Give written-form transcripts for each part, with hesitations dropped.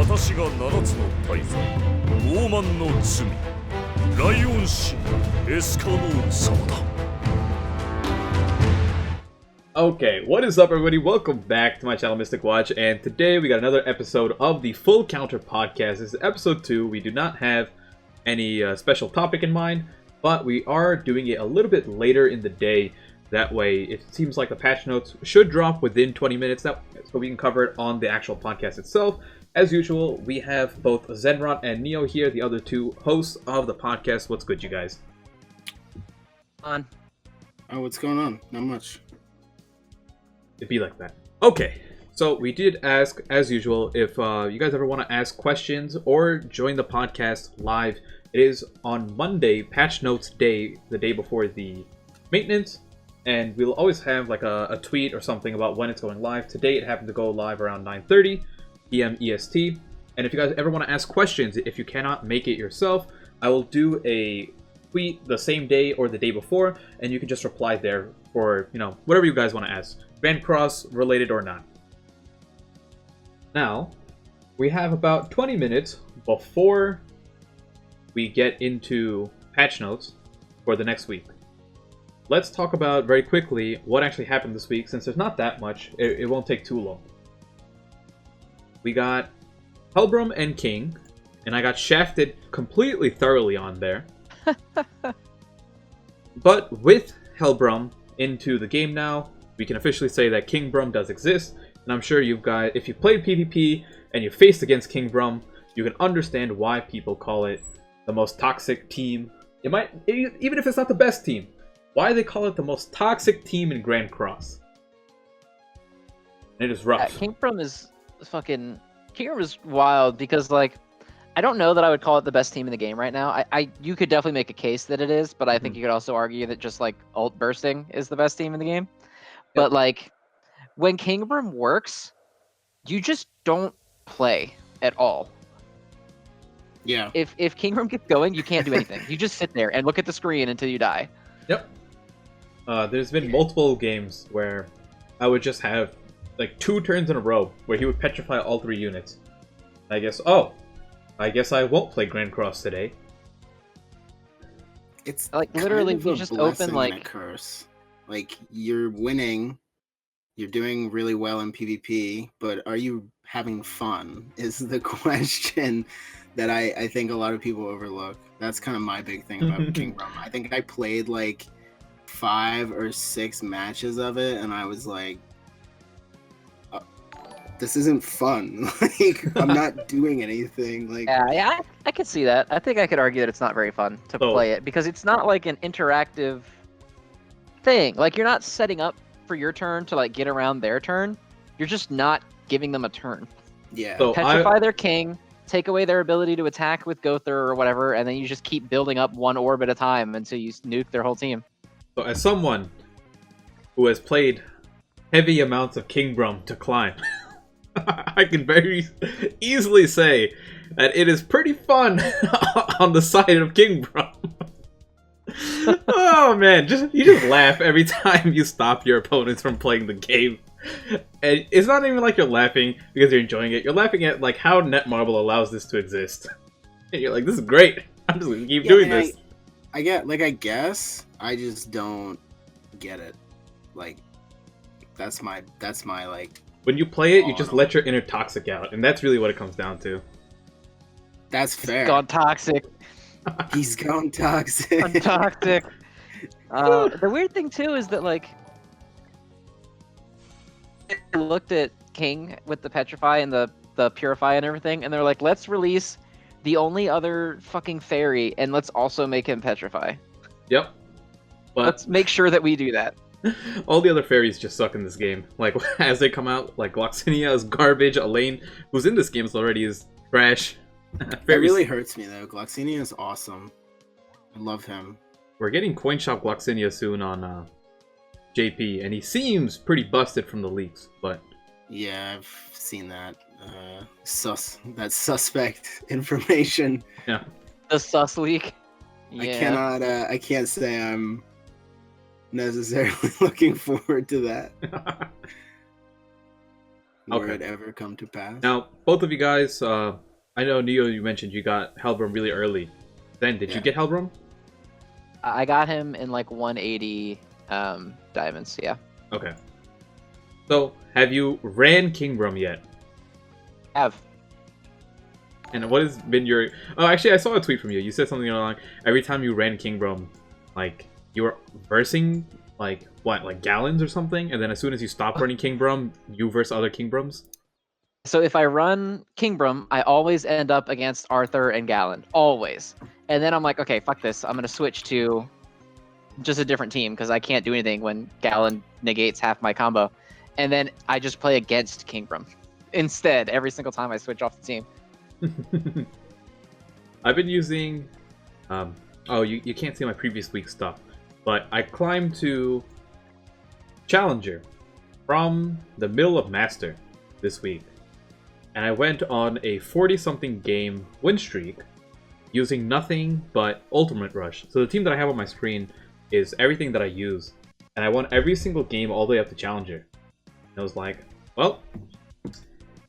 私が7つの大罪、傲慢の罪、ライオン神、エスカノール様だ。Okay, what is up, everybody? Welcome back to my channel, Mystic Watch, and today we got another episode of the Full Counter Podcast. This is episode 2. We do not have any special topic in mind, but we are doing it a little bit later in the day. That way, it seems like the patch notes should drop within 20 minutes, so we can cover it on the actual podcast itself. As usual, we have both Zenrot and Neo here, the other two hosts of the podcast. What's good, you guys? On. Oh, what's going on? Not much. It'd be like that. Okay, so we did ask, as usual, if you guys ever want to ask questions or join the podcast live. It is on Monday, Patch Notes Day, the day before the maintenance, and we'll always have like a tweet or something about when it's going live. Today it happened to go live around 9:30 p.m. EST, and if you guys ever want to ask questions, if you cannot make it yourself, I will do a tweet the same day or the day before, and you can just reply there for, you know, whatever you guys want to ask. Grand Cross related or not. Now, we have about 20 minutes before we get into patch notes for the next week. Let's talk about very quickly what actually happened this week. Since there's not that much, it won't take too long. We got Helbram and King, and I got shafted completely thoroughly on there. But with Helbram into the game now, we can officially say that King Brum does exist, and I'm sure you guys, if you played PvP and you faced against King Brum, you can understand why people call it the most toxic team. It might, even if it's not the best team, why they call it the most toxic team in Grand Cross. And it is rough. King Brum is fucking... King Brum is wild because, like, I don't know that I would call it the best team in the game right now. You could definitely make a case that it is, but I think you could also argue that just, like, ult bursting is the best team in the game. But, like, when King Brum works, you just don't play at all. Yeah. If King Brum gets going, you can't do anything. You just sit there and look at the screen until you die. Yep. There's been multiple games where I would just have, like, 2 turns in a row where he would petrify all 3 units. I guess I won't play Grand Cross today. It's like literally kind of if you a just blessing open like and a curse. Like, you're winning, you're doing really well in PvP, but are you having fun is the question that I think a lot of people overlook. That's kind of my big thing about King Brum. I think I played like 5 or 6 matches of it, and I was like, this isn't fun. Like, I'm not doing anything. Like, yeah, I could see that. I think I could argue that it's not very fun to play it because it's not like an interactive thing. Like, you're not setting up for your turn to like get around their turn. You're just not giving them a turn. yeah. So Petrify their king, take away their ability to attack with Gother or whatever, and then you just keep building up one orb at a time until you nuke their whole team. So as someone who has played heavy amounts of King Brum to climb, I can very easily say that it is pretty fun on the side of King Brum. Oh man, you just laugh every time you stop your opponents from playing the game. And it's not even like you're laughing because you're enjoying it. You're laughing at like how Netmarble allows this to exist. And you're like, this is great. I'm just gonna keep doing this. I guess I just don't get it. Like, that's my like. When you play it, you just let your inner toxic out, and that's really what it comes down to. That's fair. Gone toxic. He's gone toxic. I'm toxic. The weird thing too is that like I looked at King with the Petrify and the Purify and everything, and they're like, let's release the only other fucking fairy, and let's also make him Petrify. Yep. But let's make sure that we do that. all the other fairies just suck in this game. Like, as they come out, like Gloxinia is garbage, Elaine, who's in this game already, is trash. That really hurts me though. Gloxinia is awesome. I love him. We're getting Coin Shop Gloxinia soon on JP, and he seems pretty busted from the leaks, but... Yeah, I've seen that. That suspect information. Yeah. The sus leak. Yeah. I can't say I'm necessarily looking forward to that. were Okay. it ever come to pass. Now, both of you guys, I know Neo, you mentioned you got Helbrom really early. Then, did you Yeah. get Helbrom? I got him in like 180 diamonds. Yeah. Okay. So, have you ran Kingbrom yet? Have. And what has been your... Oh, actually, I saw a tweet from you. You said something along, every time you ran Kingbrom, like, you were versing, like, what, like gallons or something? And then as soon as you stop running Kingbrom, you verse other Kingbroms? So if I run Kingbrom, I always end up against Arthur and Gallon. Always. And then I'm like, okay, fuck this. I'm going to switch to just a different team because I can't do anything when Gallon negates half my combo. And then I just play against Kingbrom instead every single time I switch off the team. I've been using... oh, you can't see my previous week's stuff. But I climbed to Challenger from the middle of Master this week. And I went on a 40-something game win streak using nothing but Ultimate Rush. So the team that I have on my screen is everything that I use. And I won every single game all the way up to Challenger. And I was like, well,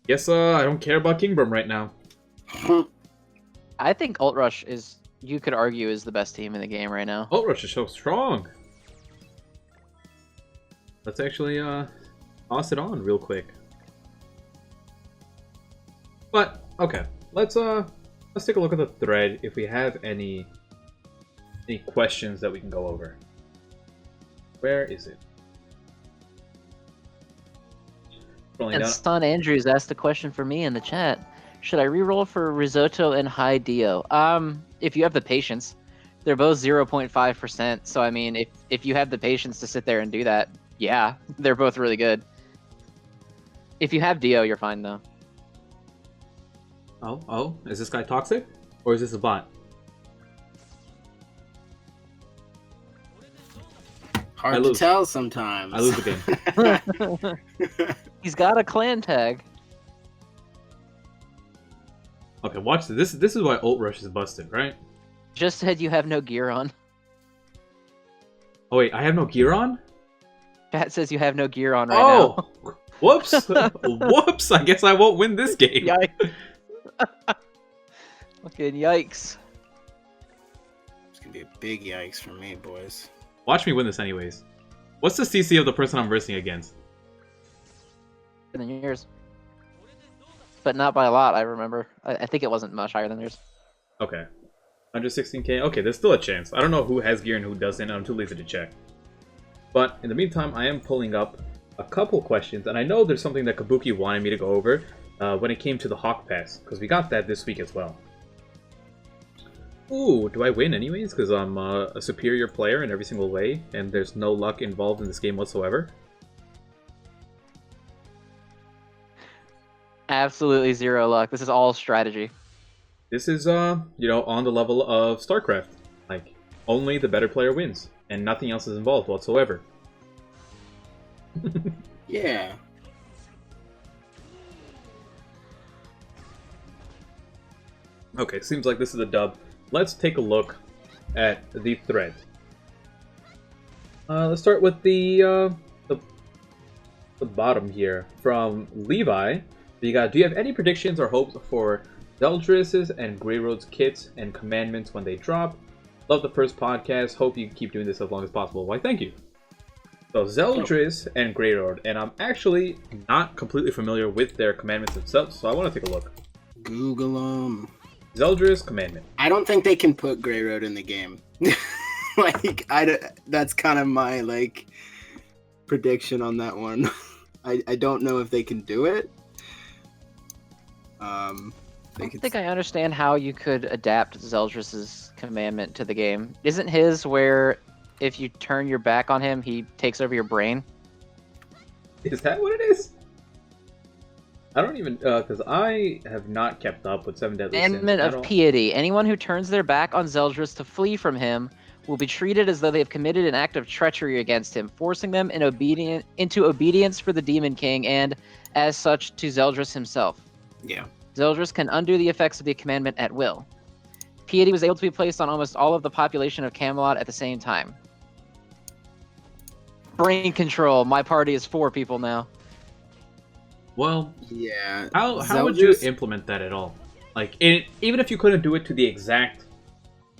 guess I don't care about Kingbrom right now. I think Ult Rush is, you could argue, is the best team in the game right now. Ult Rush is so strong. Let's actually toss it on real quick. But okay, let's take a look at the thread if we have any questions that we can go over. Where is it? Scrolling And down. Son Andrews asked a question for me in the chat. Should I reroll for Risotto and High Dio? If you have the patience. They're both 0.5%, so I mean, if you have the patience to sit there and do that, yeah, they're both really good. If you have Dio, you're fine though. Oh, is this guy toxic? Or is this a bot? Hard I to lose. tell sometimes. I lose the game. He's got a clan tag. Okay, watch this. This is why Ult Rush is busted, right? Just said you have no gear on. Oh wait, I have no gear on? Chat says you have no gear on right now. Oh! Whoops! Whoops! I guess I won't win this game. Yikes. Fucking yikes. It's gonna be a big yikes for me, boys. Watch me win this anyways. What's the CC of the person I'm versing against? Than yours. But not by a lot, I remember. I think it wasn't much higher than yours. Okay. 116k? Okay, there's still a chance. I don't know who has gear and who doesn't, and I'm too lazy to check. But in the meantime, I am pulling up a couple questions, and I know there's something that Kabuki wanted me to go over when it came to the Hawk Pass, because we got that this week as well. Ooh, do I win anyways? Because I'm a superior player in every single way, and there's no luck involved in this game whatsoever. Absolutely zero luck. This is all strategy. This is, you know, on the level of StarCraft. Like, only the better player wins, and nothing else is involved whatsoever. Yeah. Okay, seems like this is a dub. Let's take a look at the thread. Let's start with the bottom here from Levi. You got, do you have any predictions or hopes for Zeldris' and Grey Road's kits and commandments when they drop? Love the first podcast. Hope you keep doing this as long as possible. Why, thank you. So Zeldris and Grey Road, and I'm actually not completely familiar with their commandments themselves, so I want to take a look. Google them. Zeldris commandment. I don't think they can put Grey Road in the game. Like, that's kind of my, like, prediction on that one. I don't know if they can do it. I don't think I understand how you could adapt Zeldris' commandment to the game. Isn't his where if you turn your back on him, he takes over your brain? Is that what it is? I don't even, because I have not kept up with 7 Deadly Sins. Commandment of piety. Anyone who turns their back on Zeldris to flee from him will be treated as though they have committed an act of treachery against him, forcing them into obedience for the Demon King and, as such, to Zeldris himself. Yeah. Zeldris can undo the effects of the commandment at will. Piety was able to be placed on almost all of the population of Camelot at the same time. Brain control. My party is 4 people now. Well, Yeah. how would you Zeldris- implement that at all? Like, even if you couldn't do it to the exact,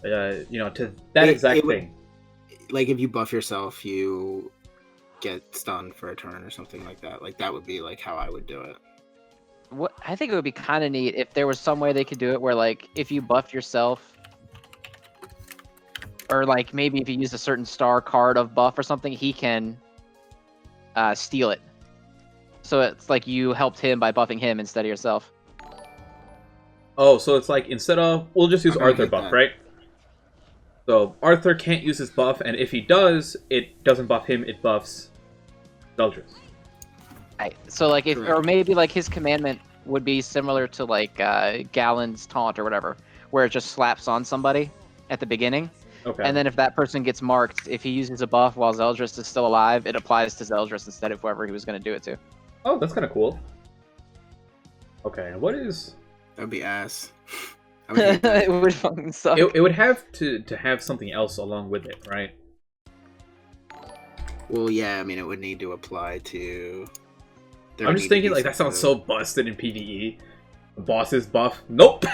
to that exact it would- thing. Like if you buff yourself, you get stunned for a turn or something like that. Like that would be like how I would do it. What I think it would be kind of neat if there was some way they could do it where like if you buff yourself, or like maybe if you use a certain star card of buff or something, he can steal it. So it's like you helped him by buffing him instead of yourself. Oh, so it's like instead of we'll just use I'm gonna Arthur hit buff, that. right? So Arthur can't use his buff, and if he does, it doesn't buff him; it buffs Zeldris. Right. So like if, or Correct. maybe like his commandment would be similar to like Galen's taunt or whatever, where it just slaps on somebody at the beginning, Okay. and then if that person gets marked, if he uses a buff while Zeldris is still alive, it applies to Zeldris instead of whoever he was going to do it to. Oh, that's kind of cool. Okay, and what is? That'd be ass. I would hate that. It would fucking suck. It would have to have something else along with it, right? Well, yeah. I mean, it would need to apply to. there I'm would just need to thinking be like that some sounds sort so busted in PvE. The boss's buff. Nope.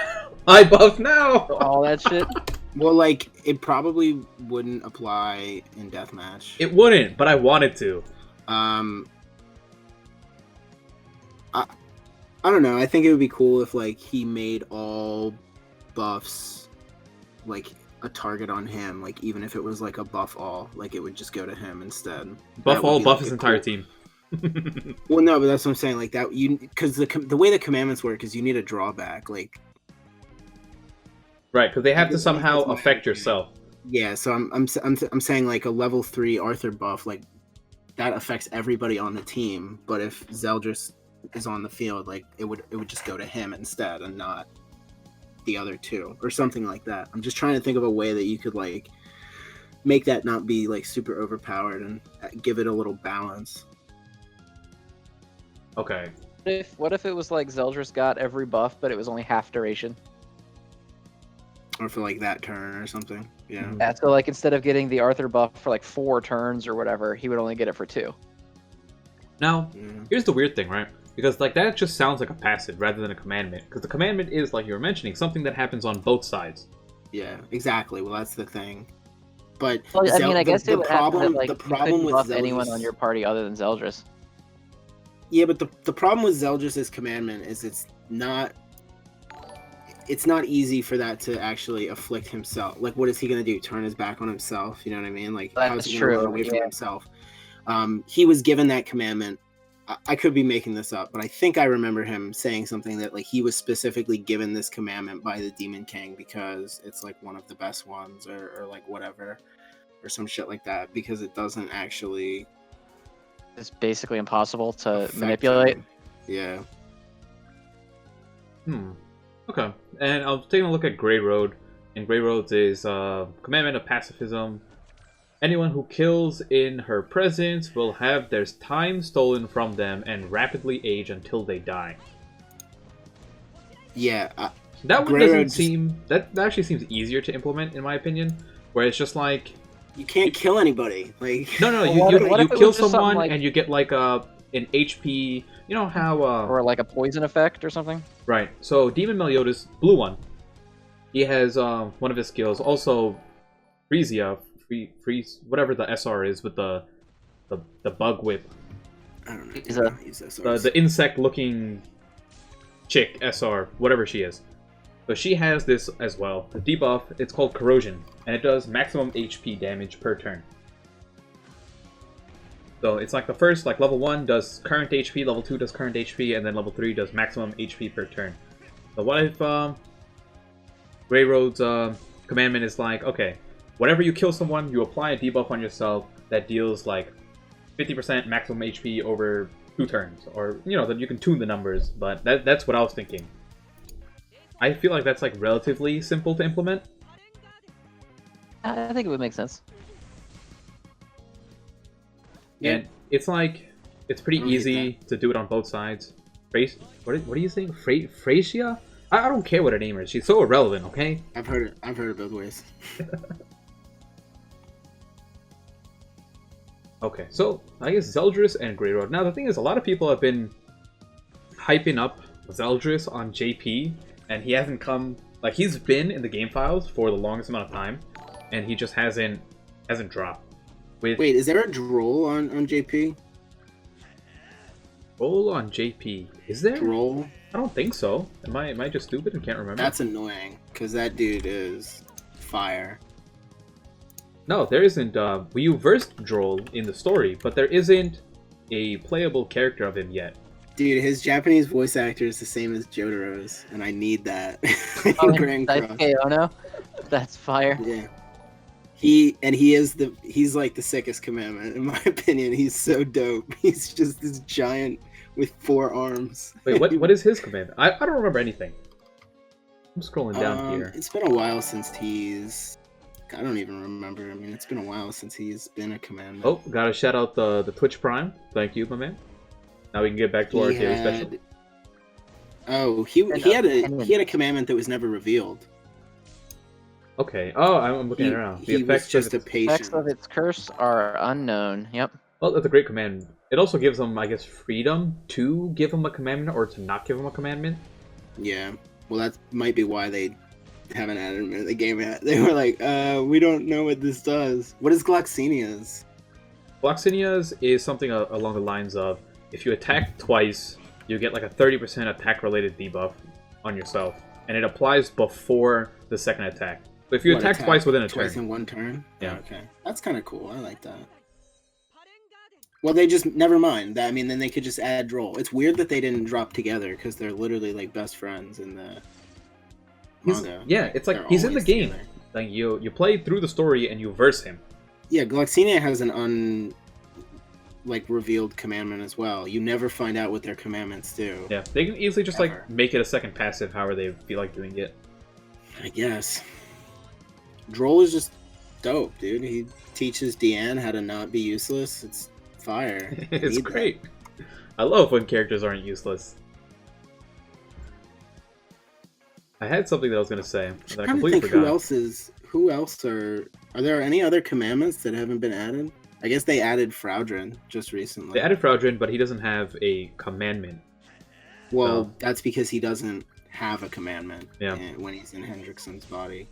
I buff now. All that shit. of- Well, like it probably wouldn't apply in deathmatch. It wouldn't, but I wanted to. I don't know. I think it would be cool if like he made all buffs like a target on him. Like even if it was like a buff all, like it would just go to him instead. Buff That would all, be, buff like, his a entire cool- team. Well, no, but that's what I'm saying. Like that, because the way the commandments work is you need a drawback. Like Right, because they have to That's somehow my affect opinion. yourself. yeah, so I'm saying like a level 3 Arthur buff like that affects everybody on the team. But if Zeldris is on the field, like it would just go to him instead and not the other two or something like that. I'm just trying to think of a way that you could like make that not be like super overpowered and give it a little balance. Okay. What if it was like Zeldris got every buff, but it was only half duration? Or for like that turn or something. Yeah. Mhm. Yeah, so like instead of getting the Arthur buff for like 4 turns or whatever, he would only get it for 2. Now, Yeah. here's the weird thing, right? Because like that just sounds like a passive rather than a commandment. Because the commandment is, like you were mentioning, something that happens on both sides. Yeah, exactly. Well, that's the thing. But Well, I mean, I guess the it would happen that, like, the you problem couldn't with buff Zeldris, anyone on your party other than Zeldris. yeah, but the problem with Zeldris' commandment is it's not easy for that to actually afflict himself. Like, what is he gonna do? Turn his back on himself? You know what I mean? Like, how is That's he gonna run true, away from yeah. himself? He was given that commandment. I could be making this up, but I think I remember him saying something that like he was specifically given this commandment by the Demon King because it's like one of the best ones, or like whatever, or some shit like that. Because it doesn't actually It's basically impossible to affect manipulate. him. Yeah. Okay. And I was taking a look at Grey Road, and Grey Road's is commandment of pacifism. Anyone who kills in her presence will have their time stolen from them and rapidly age until they die. Yeah. That one Grey doesn't Road just- seem... That actually seems easier to implement, in my opinion. Where it's just like... You can't kill anybody. Like No, Well, you, what you, if- what you if it kill was just something someone like- and you get like an HP... You know how... Or like a poison effect or something. Right. So Demon Meliodas, blue one. He has one of his skills. Also, Freesia, freeze, whatever the SR is with the bug whip. I don't know. Is a- Use SRs. The insect-looking chick SR, whatever she is. So she has this as well. The debuff. It's called Corrosion, and it does maximum HP damage per turn. So it's like the first, like level 1 does current HP, level 2 does current HP, and then level 3 does maximum HP per turn. So what if Grey Road's commandment is like, okay, whenever you kill someone, you apply a debuff on yourself that deals like 50% maximum HP over 2 turns, or then you can tune the numbers. But that's what I was thinking. I feel like that's like relatively simple to implement. I think it would make sense. Yeah. And it's like, it's pretty I don't hate easy to do it on both sides. What are you saying? Phrasia? I don't care what her name is. She's so irrelevant, okay? I've heard it both ways. Okay, so I guess Zeldris and Grey Road. Now the thing is, a lot of people have been hyping up Zeldris on JP, and he hasn't come. Like, he's been in the game files for the longest amount of time, and he just hasn't dropped. Wait, is there a droll on JP? roll on JP? Is there? Droll? I don't think so. Am I just stupid and can't remember? That's annoying, because that dude is fire. No, there isn't. We versed Droll in the story, but there isn't a playable character of him yet. Dude, his Japanese voice actor is the same as Jotaro's, and I need that. Oh, Grand Cross. Daisuke Ono? That's fire. Yeah. He's like the sickest commandment, in my opinion. He's so dope. He's just this giant with 4 arms. Wait, what is his command? I don't remember anything. I'm scrolling down here. It's been a while since I don't even remember. I mean, it's been a while since he's been a commandment. Oh, gotta shout out the Twitch Prime. Thank you, my man. Now we can get back to our daily special. Oh, he had a commandment that was never revealed. Okay. Oh, I'm looking around. The he was just a Effects patient. of its curse are unknown. Yep. Well, that's a great command. It also gives them, I guess, freedom to give him a commandment or to not give him a commandment. Yeah. Well, that might be why they haven't added him in the game yet. They were like, we don't know what this does. What is Gloxinia's? Gloxinia's is something along the lines of, if you attack twice, you get like a 30% attack-related debuff on yourself. And it applies before the second attack. But if you attack twice within a turn. Twice in one turn? Yeah. Okay. That's kind of cool. I like that. Well, they just... Never mind. I mean, then they could just add Droll. It's weird that they didn't drop together, because they're literally, like, best friends in the manga. Yeah, it's like, They're he's in the always game. together. Like, you play through the story and you verse him. Yeah, Gloxinia has an revealed commandment as well. You never find out what their commandments do. Yeah, they can easily just, Ever. like, make it a second passive however they feel like doing it. I guess. Droll is just dope, dude. He teaches Deanne how to not be useless. It's fire. I It's need great. I love when characters aren't useless. I had something that I was going to say that I I'm trying to completely think forgot. who else are there any other commandments that haven't been added? I guess they added Fraudrin just recently. They added Fraudrin, but he doesn't have a commandment. Well, that's because he doesn't have a commandment when he's in Hendrickson's body.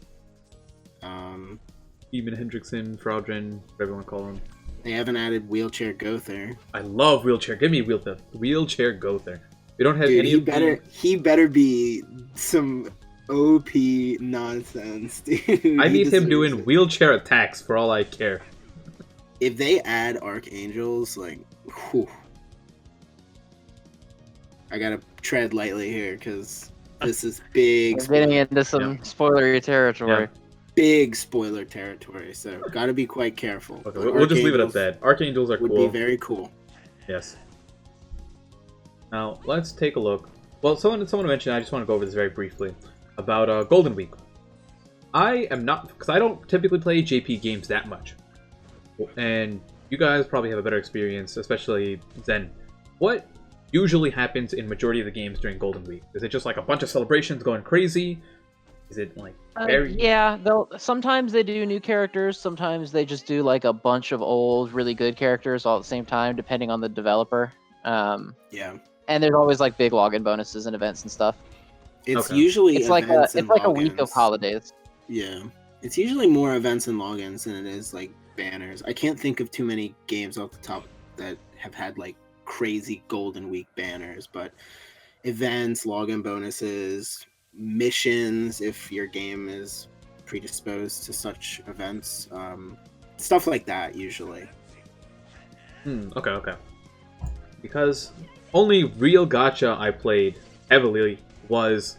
Even Hendrickson, Fraudrin, whatever you want to call him. They haven't added Wheelchair Gother. I love Wheelchair. Give me Wheelchair Gother. We don't have Dude, any. he better be some OP nonsense, dude. I need him deserves doing it. wheelchair attacks for all I care. If they add archangels, like, whew. I gotta tread lightly here because this is big. We're getting into some spoilery territory. Yeah. Big spoiler territory, so gotta be quite careful. Okay, But we'll just leave it at archangels that. Archangels are would cool. be very cool. Yes. Now let's take a look. Well, someone mentioned. I just want to go over this very briefly about Golden Week. I am not, because I don't typically play JP games that much, and you guys probably have a better experience, especially Zen. What usually happens in majority of the games during Golden Week? Is it just like a bunch of celebrations going crazy? Is it like very... Yeah, sometimes they do new characters, sometimes they just do like a bunch of old, really good characters all at the same time, depending on the developer. Yeah, And there's always like big login bonuses and events and stuff. it's Okay. usually It's like events a and week of logins. holidays. Yeah, it's usually more events and logins than it is like banners. I can't think of too many games off the top that have had like crazy Golden Week banners, but events, login bonuses, missions if your game is predisposed to such events, stuff like that usually. Okay. Because only real gacha I played heavily was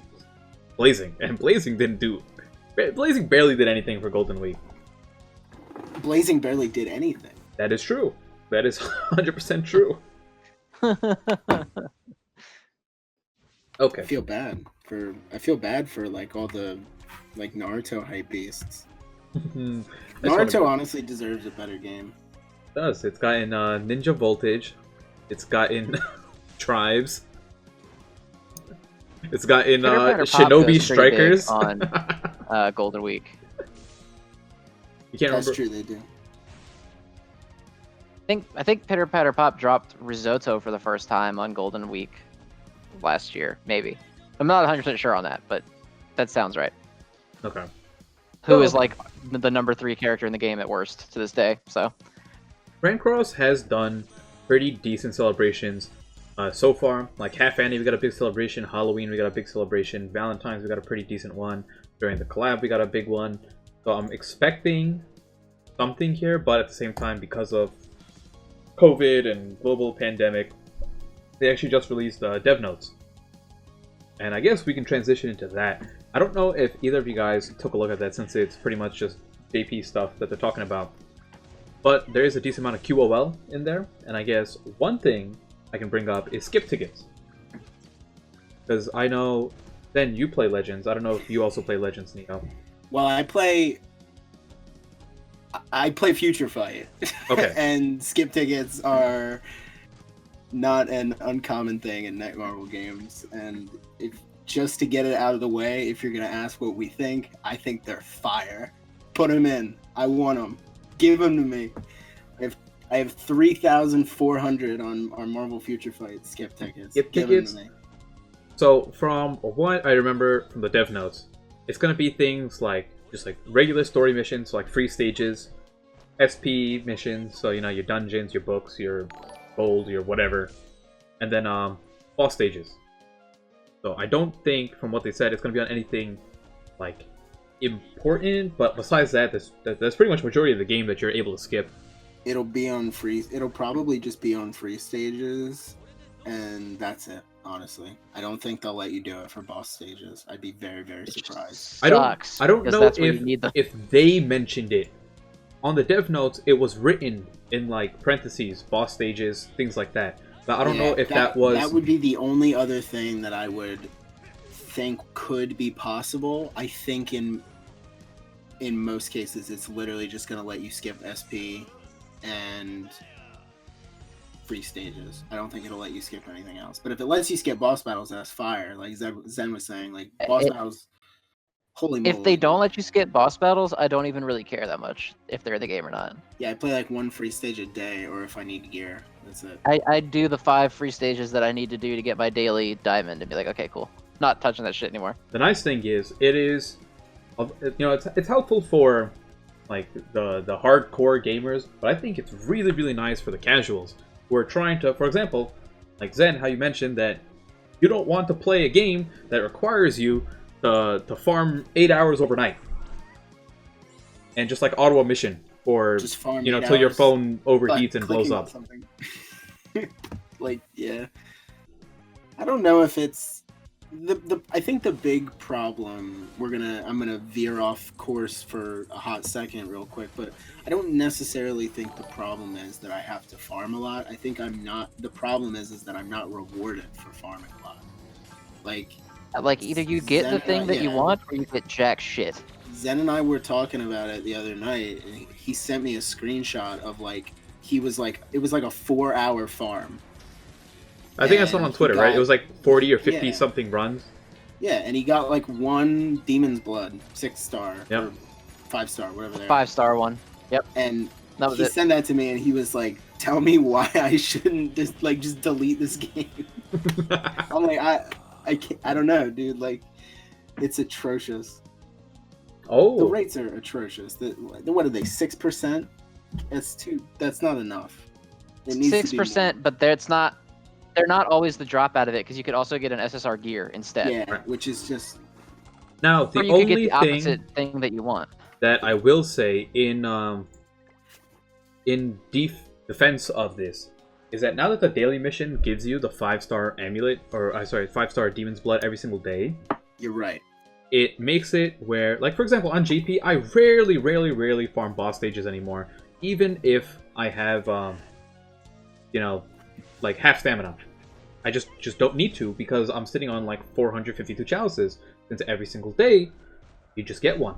Blazing, and Blazing barely did anything for Golden Week. Blazing barely did anything. That is true. That is 100% true. Okay. I feel bad for like all the like Naruto hype beasts. Naruto honestly deserves a better game. It does. It's gotten Ninja Voltage. It's gotten Tribes. It's gotten Pitter-Patter Pop Shinobi goes pretty big Strikers. on Golden Week. You can't That's remember. true, they do. I think Pitter Patter Pop dropped Risotto for the first time on Golden Week. last year, maybe. I'm not 100% sure on that, but that sounds right. Okay. Who is Well- like the number 3 character in the game at worst to this day, so. Grand Cross has done pretty decent celebrations so far. Like Half Annie, we got a big celebration. Halloween, we got a big celebration. Valentine's, we got a pretty decent one. During the collab, we got a big one. So I'm expecting something here, but at the same time, because of COVID and global pandemic, they actually just released dev notes. And I guess we can transition into that. I don't know if either of you guys took a look at that, since it's pretty much just JP stuff that they're talking about. But there is a decent amount of QOL in there, and I guess one thing I can bring up is skip tickets. Because I know, then you play Legends. I don't know if you also play Legends, Neo. Well, I play Future Fight. Okay. And skip tickets are not an uncommon thing in Netmarble games. And if just to get it out of the way, if you're gonna ask what we think, I think they're fire. Put them in. I want them. Give them to me. I have 3,400 on Marvel Future Fight skip tickets. Skip Give 'em tickets? to me. So from what I remember from the dev notes, it's gonna be things like just like regular story missions, like free stages, SP missions, so you know your dungeons, your books, your gold, your whatever, and then boss stages. So I don't think, from what they said, it's gonna be on anything like important. But besides that, that's pretty much majority of the game that you're able to skip. It'll be on free. It'll probably just be on free stages, and that's it. Honestly, I don't think they'll let you do it for boss stages. I'd be very, very surprised. I don't because know that's where you need the if they mentioned it on the dev notes. It was written in like parentheses, boss stages, things like that. But I don't know if that was. That would be the only other thing that I would think could be possible. I think in most cases, it's literally just going to let you skip SP and free stages. I don't think it'll let you skip anything else. But if it lets you skip boss battles, that's fire. Like Zen was saying, like boss battles. Holy moly! If they don't let you skip boss battles, I don't even really care that much if they're in the game or not. Yeah, I play like one free stage a day, or if I need gear, that's it. I do the 5 free stages that I need to do to get my daily diamond and be like, okay, cool. Not touching that shit anymore. The nice thing is, it is, you know, it's helpful for like the hardcore gamers, but I think it's really, really nice for the casuals who are trying to, for example, like Zen, how you mentioned that you don't want to play a game that requires you to farm 8 hours overnight and just like auto a mission, or Just farm you know, 8 till your hours phone by overheats and blows clicking on up. something. Like, yeah. I don't know if it's I think the big problem, I'm gonna veer off course for a hot second real quick, but I don't necessarily think the problem is that I have to farm a lot. I think the problem is that I'm not rewarded for farming a lot. Like Either you get the thing that you want, or you get jack shit. Zen and I were talking about it the other night, and he sent me a screenshot of it was like a 4-hour farm. I think I saw it on Twitter, right? It was like 40 or 50 Yeah. something runs. Yeah, and he got like 1 Demon's Blood 6-star Yep. or 5-star, whatever they are. 5-star one. Yep. And That was he it. sent that to me, and he was like, "Tell me why I shouldn't just delete this game." I'm like, I can't, I don't know, dude. Like, it's atrocious. The Oh, rates are atrocious. What are they? 6%? That's not enough. It needs to be 6%, but they're not always the drop out of it, because you could also get an SSR gear instead. more. Yeah, which is just now the Or you could get only the opposite thing that you want. that I will say in defense of this is that now that the daily mission gives you the 5-star amulet, or 5-star Demon's Blood every single day, you're right. it makes it where, like for example, on JP, I rarely farm boss stages anymore, even if I have, you know, like half stamina. I just don't need to, because I'm sitting on like 452 chalices, since every single day you just get one.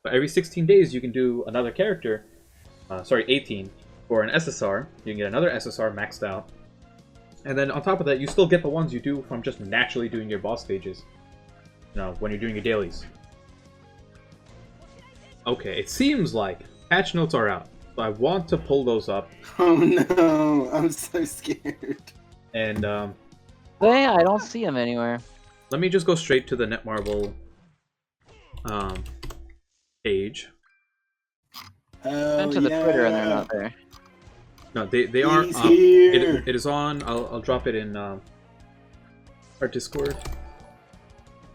But every 16 days you can do another character, 18, for an SSR. You can get another SSR maxed out. And then on top of that, you still get the ones you do from just naturally doing your boss stages. You know, when you're doing your dailies. Okay, it seems like patch notes are out. So I want to pull those up. Oh no, I'm so scared. And But yeah, I don't see him anywhere. Let me just go straight to the Netmarble page. Went to the Twitter and they're not there. No, they are He's up. here. It is on. I'll drop it in our Discord.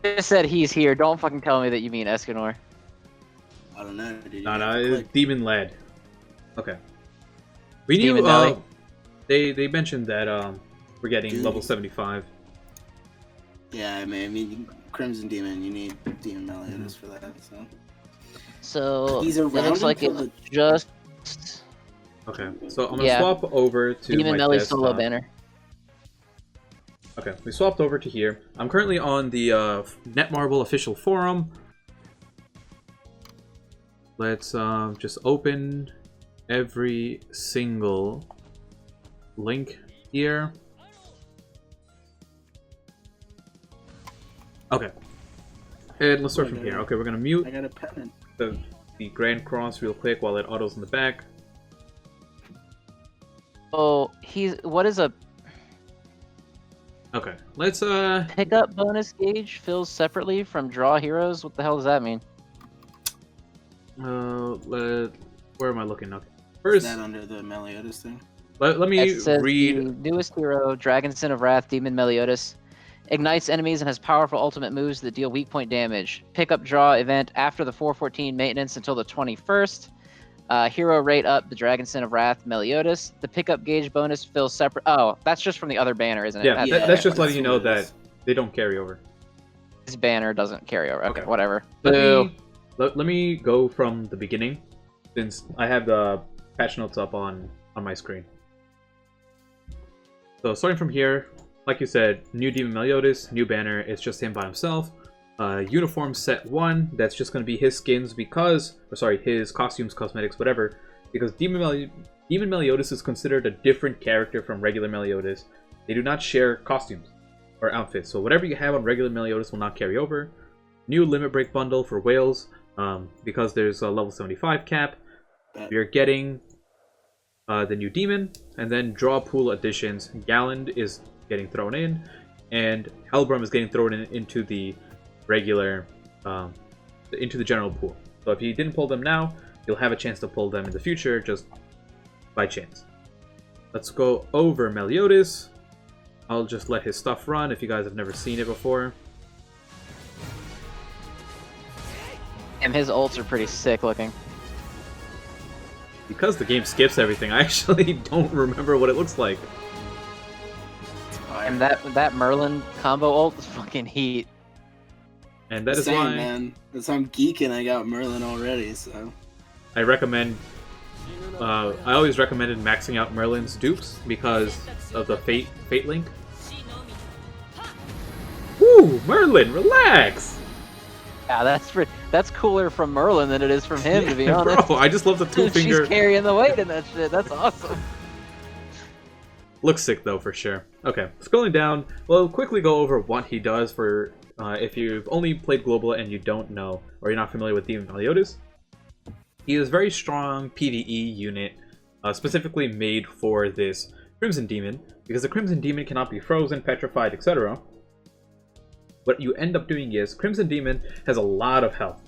I just said he's here. Don't fucking tell me that you mean Escanor. I don't know, dude. No, it's Demon Lad. Okay. We knew. Demon Nelly. They mentioned that we're getting Dude. level 75. Yeah, I mean, Crimson Demon, you need Demon Meliodas for that. So He's it around looks like until it's just Okay, so I'm gonna Yeah. swap over to Demon my Melly desktop. solo banner. Okay, we swapped over to here. I'm currently on the Netmarble official forum. Let's just open every single link here. Okay. And let's start from here. Okay, we're gonna mute I got a pennant. the Grand Cross real quick while it autos in the back. Oh, what is a Okay, let's pickup bonus gauge fills separately from draw heroes? What the hell does that mean? where am I looking up? Is First, that under the Meliodas thing? let me It says read. the newest hero, Dragon Sin of Wrath, Demon Meliodas, ignites enemies and has powerful ultimate moves that deal weak point damage. Pickup draw event after the 414 maintenance until the 21st. Hero rate up the Dragon Sin of Wrath, Meliodas. The pickup gauge bonus fills separate. Oh, that's just from the other banner, isn't it? Yeah, That's that's just that's letting you know what it that is. they don't carry over. this banner doesn't carry over. Okay, Okay. whatever. Let Boo. me go from the beginning, since I have the patch notes up on my screen. So starting from here, like you said, new Demon Meliodas, new banner. It's just him by himself. Uniform set 1. That's just going to be his skins his costumes, cosmetics, whatever. Because Demon Meliodas is considered a different character from regular Meliodas. They do not share costumes or outfits. So whatever you have on regular Meliodas will not carry over. New Limit Break bundle for whales, because there's a level 75 cap. You're getting the new demon, and then draw pool additions. Galland is getting thrown in, and Helbram is getting thrown into the regular, into the general pool. So if you didn't pull them now, you'll have a chance to pull them in the future, just by chance. Let's go over Meliodas. I'll just let his stuff run if you guys have never seen it before. And his ults are pretty sick looking. Because the game skips everything, I actually don't remember what it looks like. And that Merlin combo ult is fucking heat. And that is Same, why man. That's why I'm geeking. I got Merlin already, so. I recommend. I always recommended maxing out Merlin's dupes because of the Fate link. Woo, Merlin, relax. Yeah, that's cooler from Merlin than it is from him, to be honest. Bro, I just love the two-finger. She's carrying the weight in that shit. That's awesome. Looks sick though, for sure. Okay, scrolling down, we'll quickly go over what he does for if you've only played Global and you don't know, or you're not familiar with Demon Meliodas. He is a very strong PvE unit, specifically made for this Crimson Demon, because the Crimson Demon cannot be frozen, petrified, etc. What you end up doing is, Crimson Demon has a lot of health,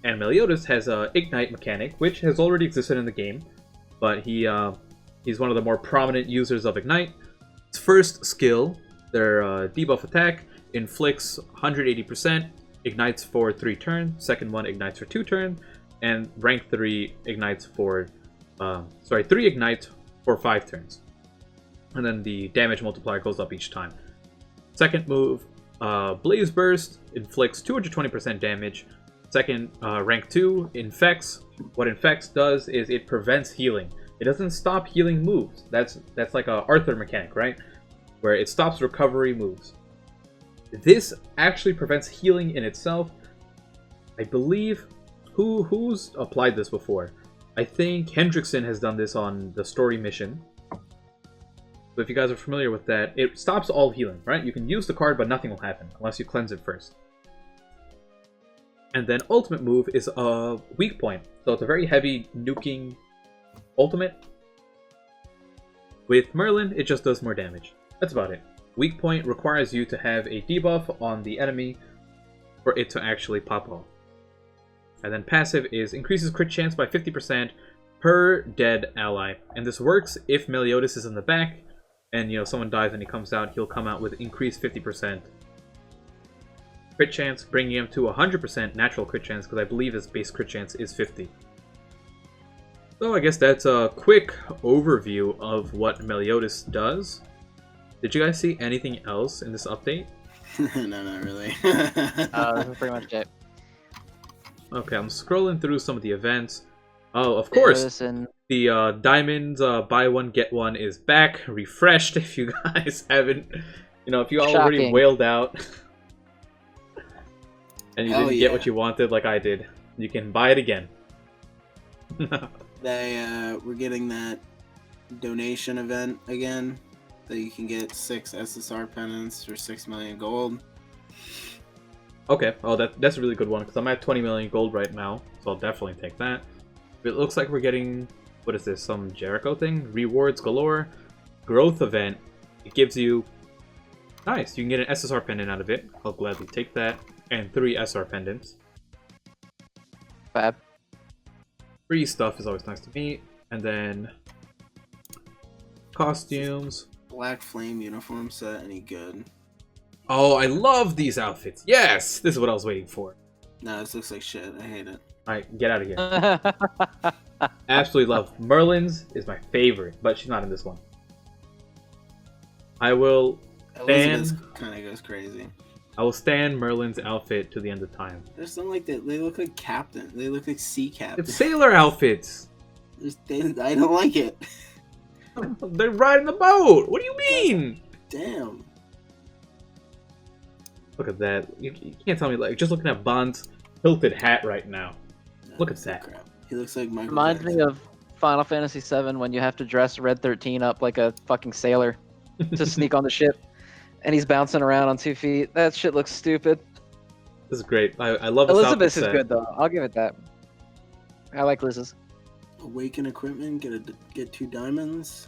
and Meliodas has a Ignite mechanic, which has already existed in the game, but he's one of the more prominent users of Ignite. Its first skill, their debuff attack, inflicts 180%, ignites for 3 turns, second one ignites for 2 turns, and rank 3 ignites for 3 ignites for 5 turns. And then the damage multiplier goes up each time. Second move, Blaze Burst, inflicts 220% damage. Second, rank 2, Infects. What Infects does is it prevents healing. It doesn't stop healing moves. That's like a Arthur mechanic, right? Where it stops recovery moves. This actually prevents healing in itself. I believe... Who's applied this before? I think Hendrickson has done this on the story mission. So if you guys are familiar with that, it stops all healing, right? You can use the card, but nothing will happen unless you cleanse it first. And then ultimate move is a weak point. So it's a very heavy nuking ultimate. With Merlin, it just does more damage. That's about it. Weak point requires you to have a debuff on the enemy for it to actually pop off. And then passive is increases crit chance by 50% per dead ally. And this works if Meliodas is in the back and someone dies and he comes out, he'll come out with increased 50% crit chance, bringing him to 100% natural crit chance, because I believe his base crit chance is 50. So I guess that's a quick overview of what Meliodas does. Did you guys see anything else in this update? No, not really. This is pretty much it. Okay, I'm scrolling through some of the events. Oh, of course, the Diamonds buy one get one is back, refreshed. If you guys haven't, if you already Shocking. wailed out and you Hell didn't get what you wanted, like I did, you can buy it again. We're getting that donation event again, that you can get 6 SSR pennants for 6 million gold. Okay, oh that's a really good one, because I'm at 20 million gold right now, so I'll definitely take that. It looks like we're getting, what is this, some Jericho thing? Rewards galore. Growth event. It gives you, nice, you can get an SSR pendant out of it. I'll gladly take that. And 3 SR pendants. Fab. Free stuff is always nice to me. And then costumes. Black Flame uniform set, any good? Oh, I love these outfits. Yes! This is what I was waiting for. No, this looks like shit. I hate it. Alright, get out of here. Absolutely love. Merlin's is my favorite, but she's not in this one. I will Elizabeth kind of goes crazy. I will stand Merlin's outfit to the end of time. There's something like that. They look like captain. They look like sea captain. It's sailor outfits. I don't like it. They're riding the boat. What do you mean? Damn. Look at that. You can't tell me, like, just looking at Bond's hilted hat right now. No, Look at that. crap. He looks like Michael Reminds Jackson. me of Final Fantasy VII when you have to dress Red 13 up like a fucking sailor to sneak on the ship, and he's bouncing around on 2 feet. That shit looks stupid. This is great. I love this Elizabeth is outfit good though. I'll give it that. I like Liz's. Awaken equipment. Get 2 diamonds.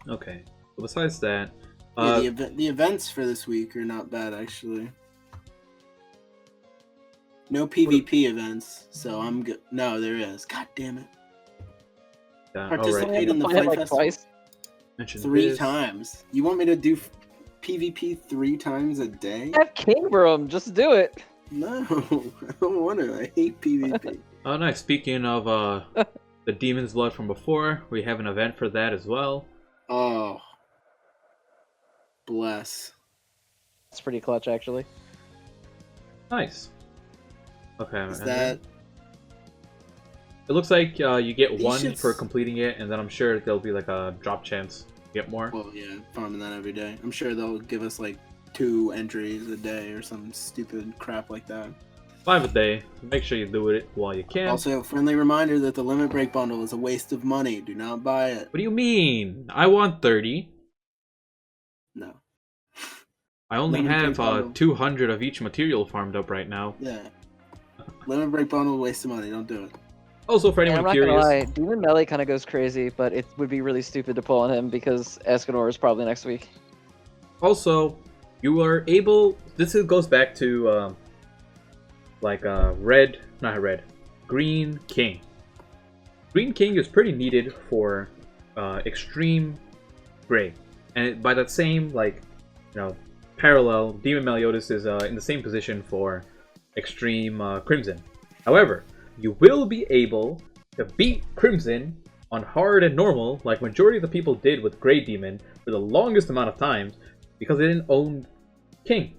Okay. Well, besides that, Yeah, the events for this week are not bad actually. No PvP events, so I'm good. No, there is. God damn it! Participate in the Play it fight like festival twice. mention 3 this. times. You want me to do PvP 3 times a day? Have Kingborough, just do it. No, I don't want to. I hate PvP. Oh, nice. Speaking of the Demon's Blood from before, we have an event for that as well. Oh, bless. It's pretty clutch actually. Nice. Okay. Is and that then it looks like you get These 1 shits- for completing it, and then I'm sure there'll be like a drop chance to get more. well? Yeah, farming that every day. I'm sure they'll give us like 2 entries a day or some stupid crap like that. 5 a day. Make sure you do it while you can. Also, friendly reminder that the limit break bundle is a waste of money. Do not buy it. What do you mean? I want 30. No. I only Lemon have cake bundle. 200 of each material farmed up right now. Yeah. Limit break bundle, waste of money. Don't do it. Also, for And anyone I'm not gonna curious, lie, Demon Melee kind of goes crazy, but it would be really stupid to pull on him because Escanor is probably next week. also, you are able. Goes back to Green King. Green King is pretty needed for extreme gray, and by that same parallel, Demon Meliodas is in the same position for extreme crimson. However, you will be able to beat Crimson on hard and normal, like majority of the people did with Grey Demon for the longest amount of times, because they didn't own King.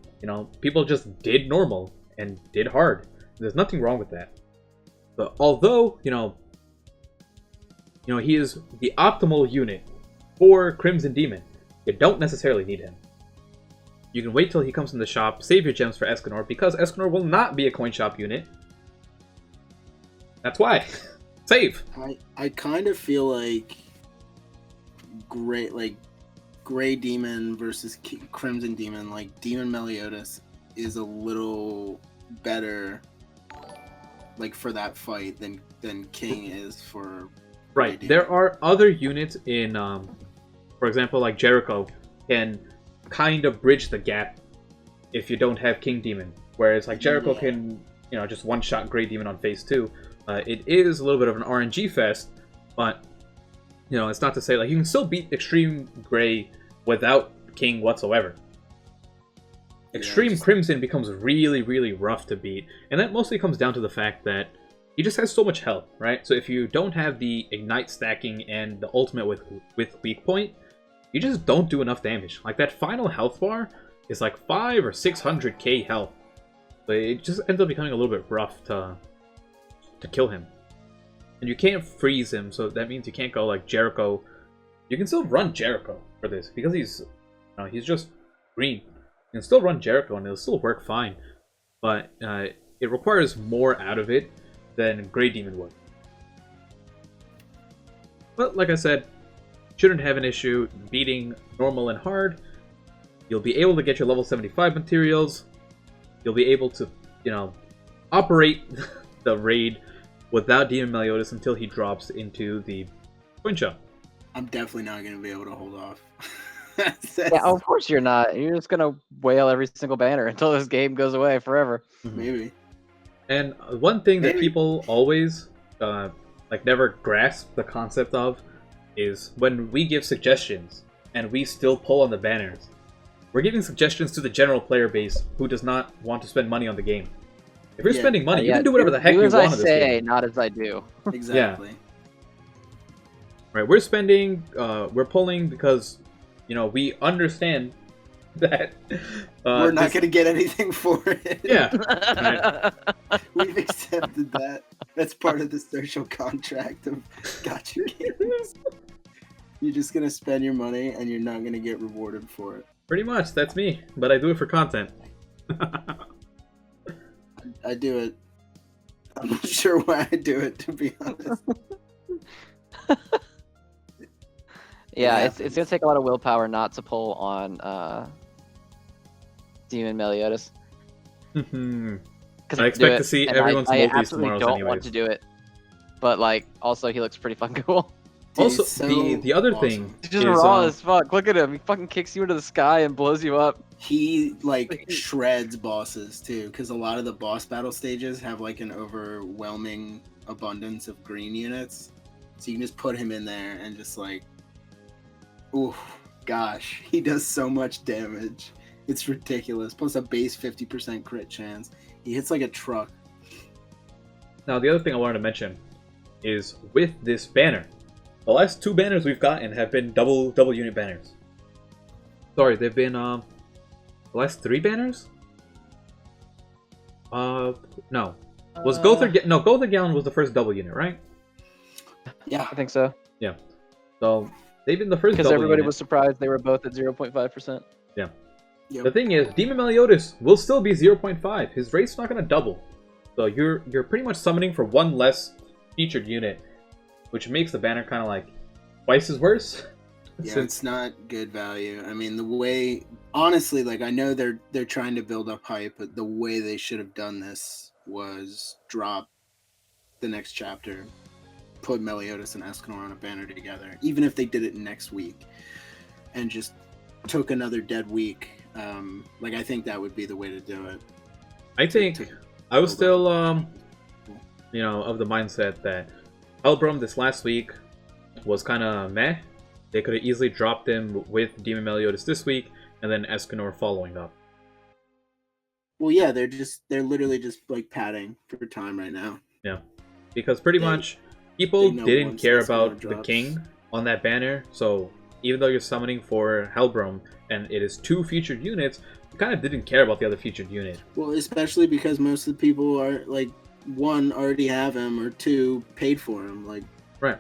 People just did normal and did hard. There's nothing wrong with that. But although, he is the optimal unit for Crimson Demon, you don't necessarily need him. You can wait till he comes in the shop, save your gems for Escanor, because Escanor will not be a coin shop unit. That's why. Save! I kind of feel like Gray Demon versus Crimson Demon, like Demon Meliodas is a little better for that fight than King is for Right. Gray There Demon. are other units in, for example, like Jericho can kind of bridge the gap if you don't have King Demon. Whereas like Jericho can, just one-shot Grey Demon on phase 2. It is a little bit of an RNG fest, but it's not to say like you can still beat Extreme Grey without King whatsoever. Extreme Crimson becomes really, really rough to beat, and that mostly comes down to the fact that he just has so much health, right? So if you don't have the Ignite stacking and the ultimate with Weak Point, you just don't do enough damage. Like that final health bar is like 500 or 600k health, but it just ends up becoming a little bit rough to kill him. And you can't freeze him, so that means you can't go like Jericho. You can still run Jericho for this because he's just green. You can still run Jericho and it'll still work fine, but it requires more out of it than Grey Demon would. But like I said, shouldn't have an issue beating normal and hard. You'll be able to get your level 75 materials. You'll be able to, operate the raid without Demon Meliodas until he drops into the Twin Shell. I'm definitely not going to be able to hold off. Yeah, of course you're not. You're just gonna wail every single banner until this game goes away forever. Maybe. And one thing that people always never grasp the concept of is when we give suggestions and we still pull on the banners, we're giving suggestions to the general player base who does not want to spend money on the game. If you're spending money, you can do whatever the heck you want in this game. Do as I say, not as I do. Exactly. Yeah. Right, we're spending, we're pulling because we understand that we're not going to get anything for it. Yeah. Right. We've accepted that. That's part of the social contract of gotcha games. You're just going to spend your money and you're not going to get rewarded for it. Pretty much, that's me. But I do it for content. I do it. I'm not sure why I do it, to be honest. Yeah, it's gonna take a lot of willpower not to pull on Demon Meliodas. I expect to see everyone's I multis absolutely tomorrow don't want to do it, but like also he looks pretty fucking cool. Also, so the other awesome. thing He's just is, raw as fuck. Look at him. He fucking kicks you into the sky and blows you up. He shreds bosses too, because a lot of the boss battle stages have like an overwhelming abundance of green units, so you can just put him in there and just like, ooh, gosh, he does so much damage. It's ridiculous. Plus a base 50% crit chance. He hits like a truck. Now, the other thing I wanted to mention is with this banner, the last 2 banners we've gotten have been double unit banners. Sorry, they've been the last 3 banners. No, was Gother Gallon was the first double unit, right? Yeah, I think so. Yeah, so they've been the first. Because everybody unit. Was surprised they were both at 0.5%. Yeah. Yep. The thing is, Demon Meliodas will still be 0.5. His rate's not going to double. So you're pretty much summoning for 1 less featured unit, which makes the banner kind of like twice as worse. Yeah, it's not good value. I mean, the way, honestly, like I know they're trying to build up hype, but the way they should have done this was drop the next chapter, put Meliodas and Escanor on a banner together, even if they did it next week, and just took another dead week. I think that would be the way to do it. I think I was still, of the mindset that Hellbrum this last week was kind of meh. They could have easily dropped him with Demon Meliodas this week, and then Escanor following up. Well, yeah, they're literally just like padding for time right now. Yeah, because pretty much people didn't care about the drops. king on that banner, so even though you're summoning for Hellbrum and it is 2 featured units, you kind of didn't care about the other featured unit. Well, especially because most of the people are like, 1, already have him, or 2, paid for him, like, right,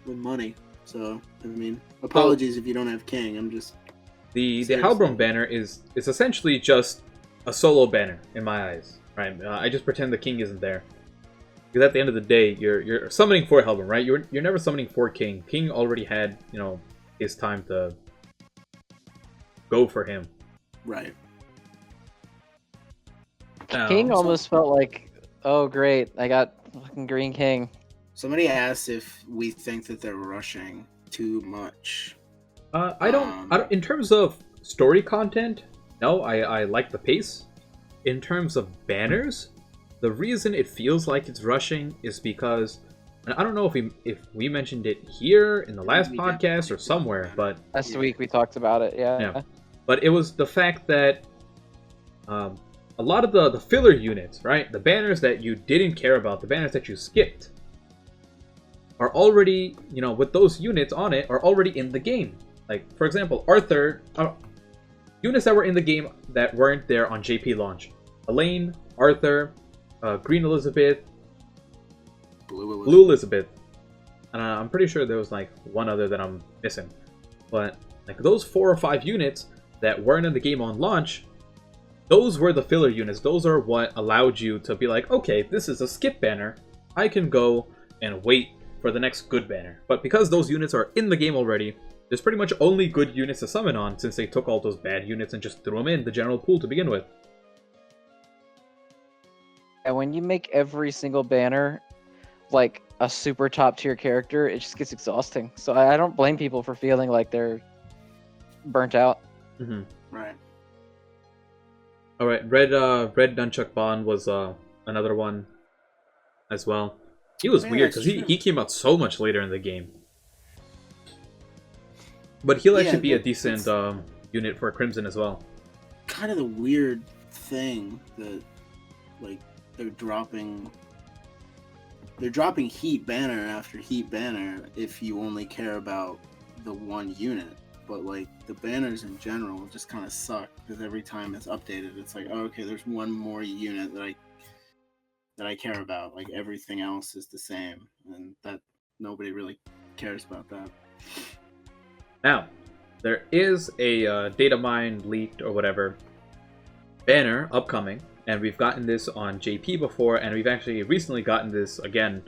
with money. So I mean, apologies if you don't have king. I'm just the Hellbrum banner is essentially just a solo banner in my eyes, right? I just pretend the king isn't there. Because at the end of the day, you're summoning for Hellbrum, right? You're never summoning for King. King already had, his time to go for him. right. King almost felt like, oh great, I got fucking Green King. Somebody asked if we think that they're rushing too much. I don't. In terms of story content, no, I like the pace. In terms of banners, the reason it feels like it's rushing is because, and I don't know if we mentioned it here in the last We podcast definitely or somewhere, did. but Last Yeah. week we talked about it. Yeah. Yeah. but it was the fact that a lot of the filler units, right, the banners that you didn't care about, the banners that you skipped, are already, with those units on it, are already in the game. Like, for example, Arthur, units that were in the game that weren't there on JP launch. Elaine, Arthur, Green Elizabeth, Blue Elizabeth. And I'm pretty sure there was like one other that I'm missing. But like those 4 or 5 units that weren't in the game on launch, those were the filler units. Those are what allowed you to be like, okay, this is a skip banner. I can go and wait for the next good banner. But because those units are in the game already, there's pretty much only good units to summon on, since they took all those bad units and just threw them in the general pool to begin with. And when you make every single banner like a super top tier character, it just gets exhausting. So I don't blame people for feeling like they're burnt out. Mm-hmm. Right. All right, Red Nunchuck Bond was another one as well. He was Yeah, weird because that's true. he came out so much later in the game, but he'll Yeah, actually be a that- decent that's- unit for Crimson as well. Kind of the weird thing that, like, they're dropping heat banner after heat banner if you only care about the one unit. But like the banners in general just kind of suck because every time it's updated, it's like, oh, okay, there's one more unit that I care about. Like everything else is the same, and that nobody really cares about that. Now, there is a data mine leaked or whatever banner upcoming, and we've gotten this on JP before, and we've actually recently gotten this again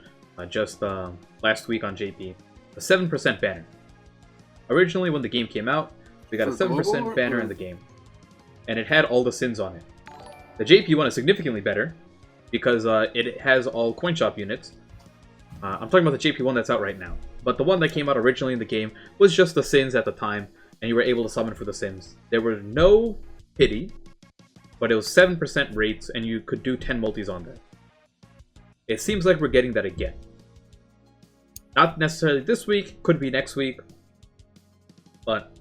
just last week on JP. A 7% banner. Originally, when the game came out, we got a For 7% global banner or- in the game, and it had all the sins on it. The JP one is significantly better because it has all coin shop units. I'm talking about the JP one that's out right now. But the one that came out originally in the game was just the sins at the time, and you were able to summon for the sins. There were no pity, but it was 7% rates, and you could do 10 multis on there. It seems like we're getting that again. Not necessarily this week, could be next week, but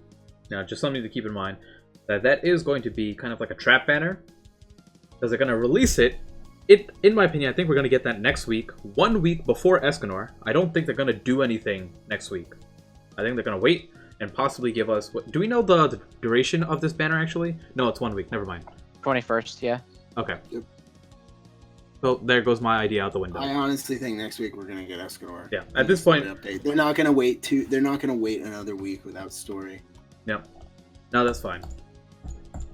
just something to keep in mind, that is going to be kind of like a trap banner, because they're going to release it. In my opinion, I think we're going to get that next week, 1 week before Escanor. I don't think they're going to do anything next week. I think they're going to wait and possibly give us... do we know the duration of this banner, actually? No, it's 1 week. Never mind. 21st, yeah. Okay. Yep. So there goes my idea out the window. I honestly think next week we're gonna get Escanor. Yeah, at this point... Update. They're not gonna wait another week without story. No, that's fine.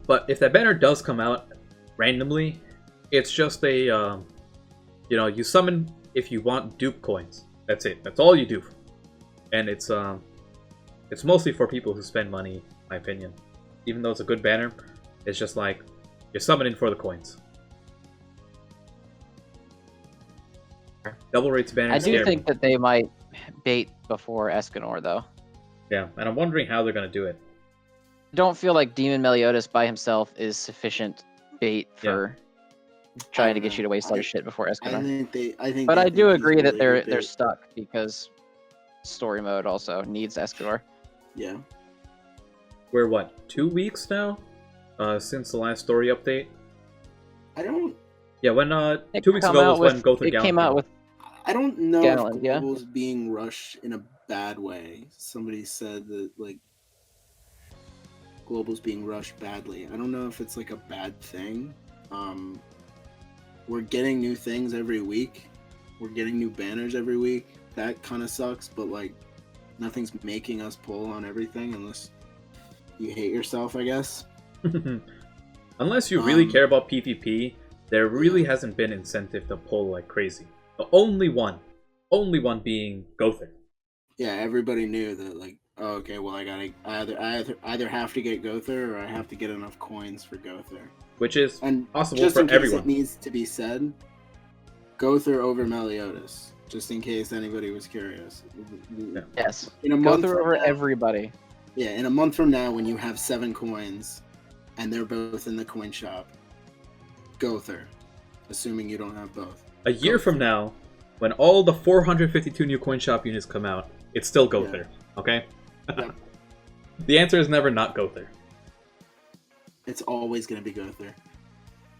But if that banner does come out randomly, it's just a, you summon if you want dupe coins. That's it. That's all you do. And it's mostly for people who spend money, in my opinion. Even though it's a good banner, it's just like, you're summoning for the coins. Double rates banner. I do think that they might bait before Escanor, though. Yeah, and I'm wondering how they're going to do it. I don't feel like Demon Meliodas by himself is sufficient bait for trying to get you to waste all your shit before Escanor. I think. But I do he's agree that really good they're bait. stuck because story mode also needs Escanor. Yeah. We're, 2 weeks now? Since the last story update? I don't. Yeah, when, It 2 weeks come ago out was when with- Gothic It Gallon came out with I don't know Gallon, if yeah. Global's being rushed in a bad way. Somebody said that like Global's being rushed badly. I don't know if it's like a bad thing. We're getting new things every week. We're getting new banners every week. That kind of sucks, but like nothing's making us pull on everything unless you hate yourself, I guess. Unless you really care about PvP, there really hasn't been incentive to pull like crazy. The only one being Gothic. Yeah, everybody knew that. Like, oh, okay, well, I either have to get Gother or I have to get enough coins for Gother. Which is And possible just for in case everyone. it needs to be said, Gother over Meliodas. Just in case anybody was curious. Yeah. yes. In a Go month through from over now- everybody. Yeah, in a month from now, when you have 7 coins, and they're both in the coin shop, Gother. Assuming you don't have both. A year from now, when all the 452 new coin shop units come out, it's still Gother. Okay. Yep. The answer is never not Gother. It's always gonna be Gother.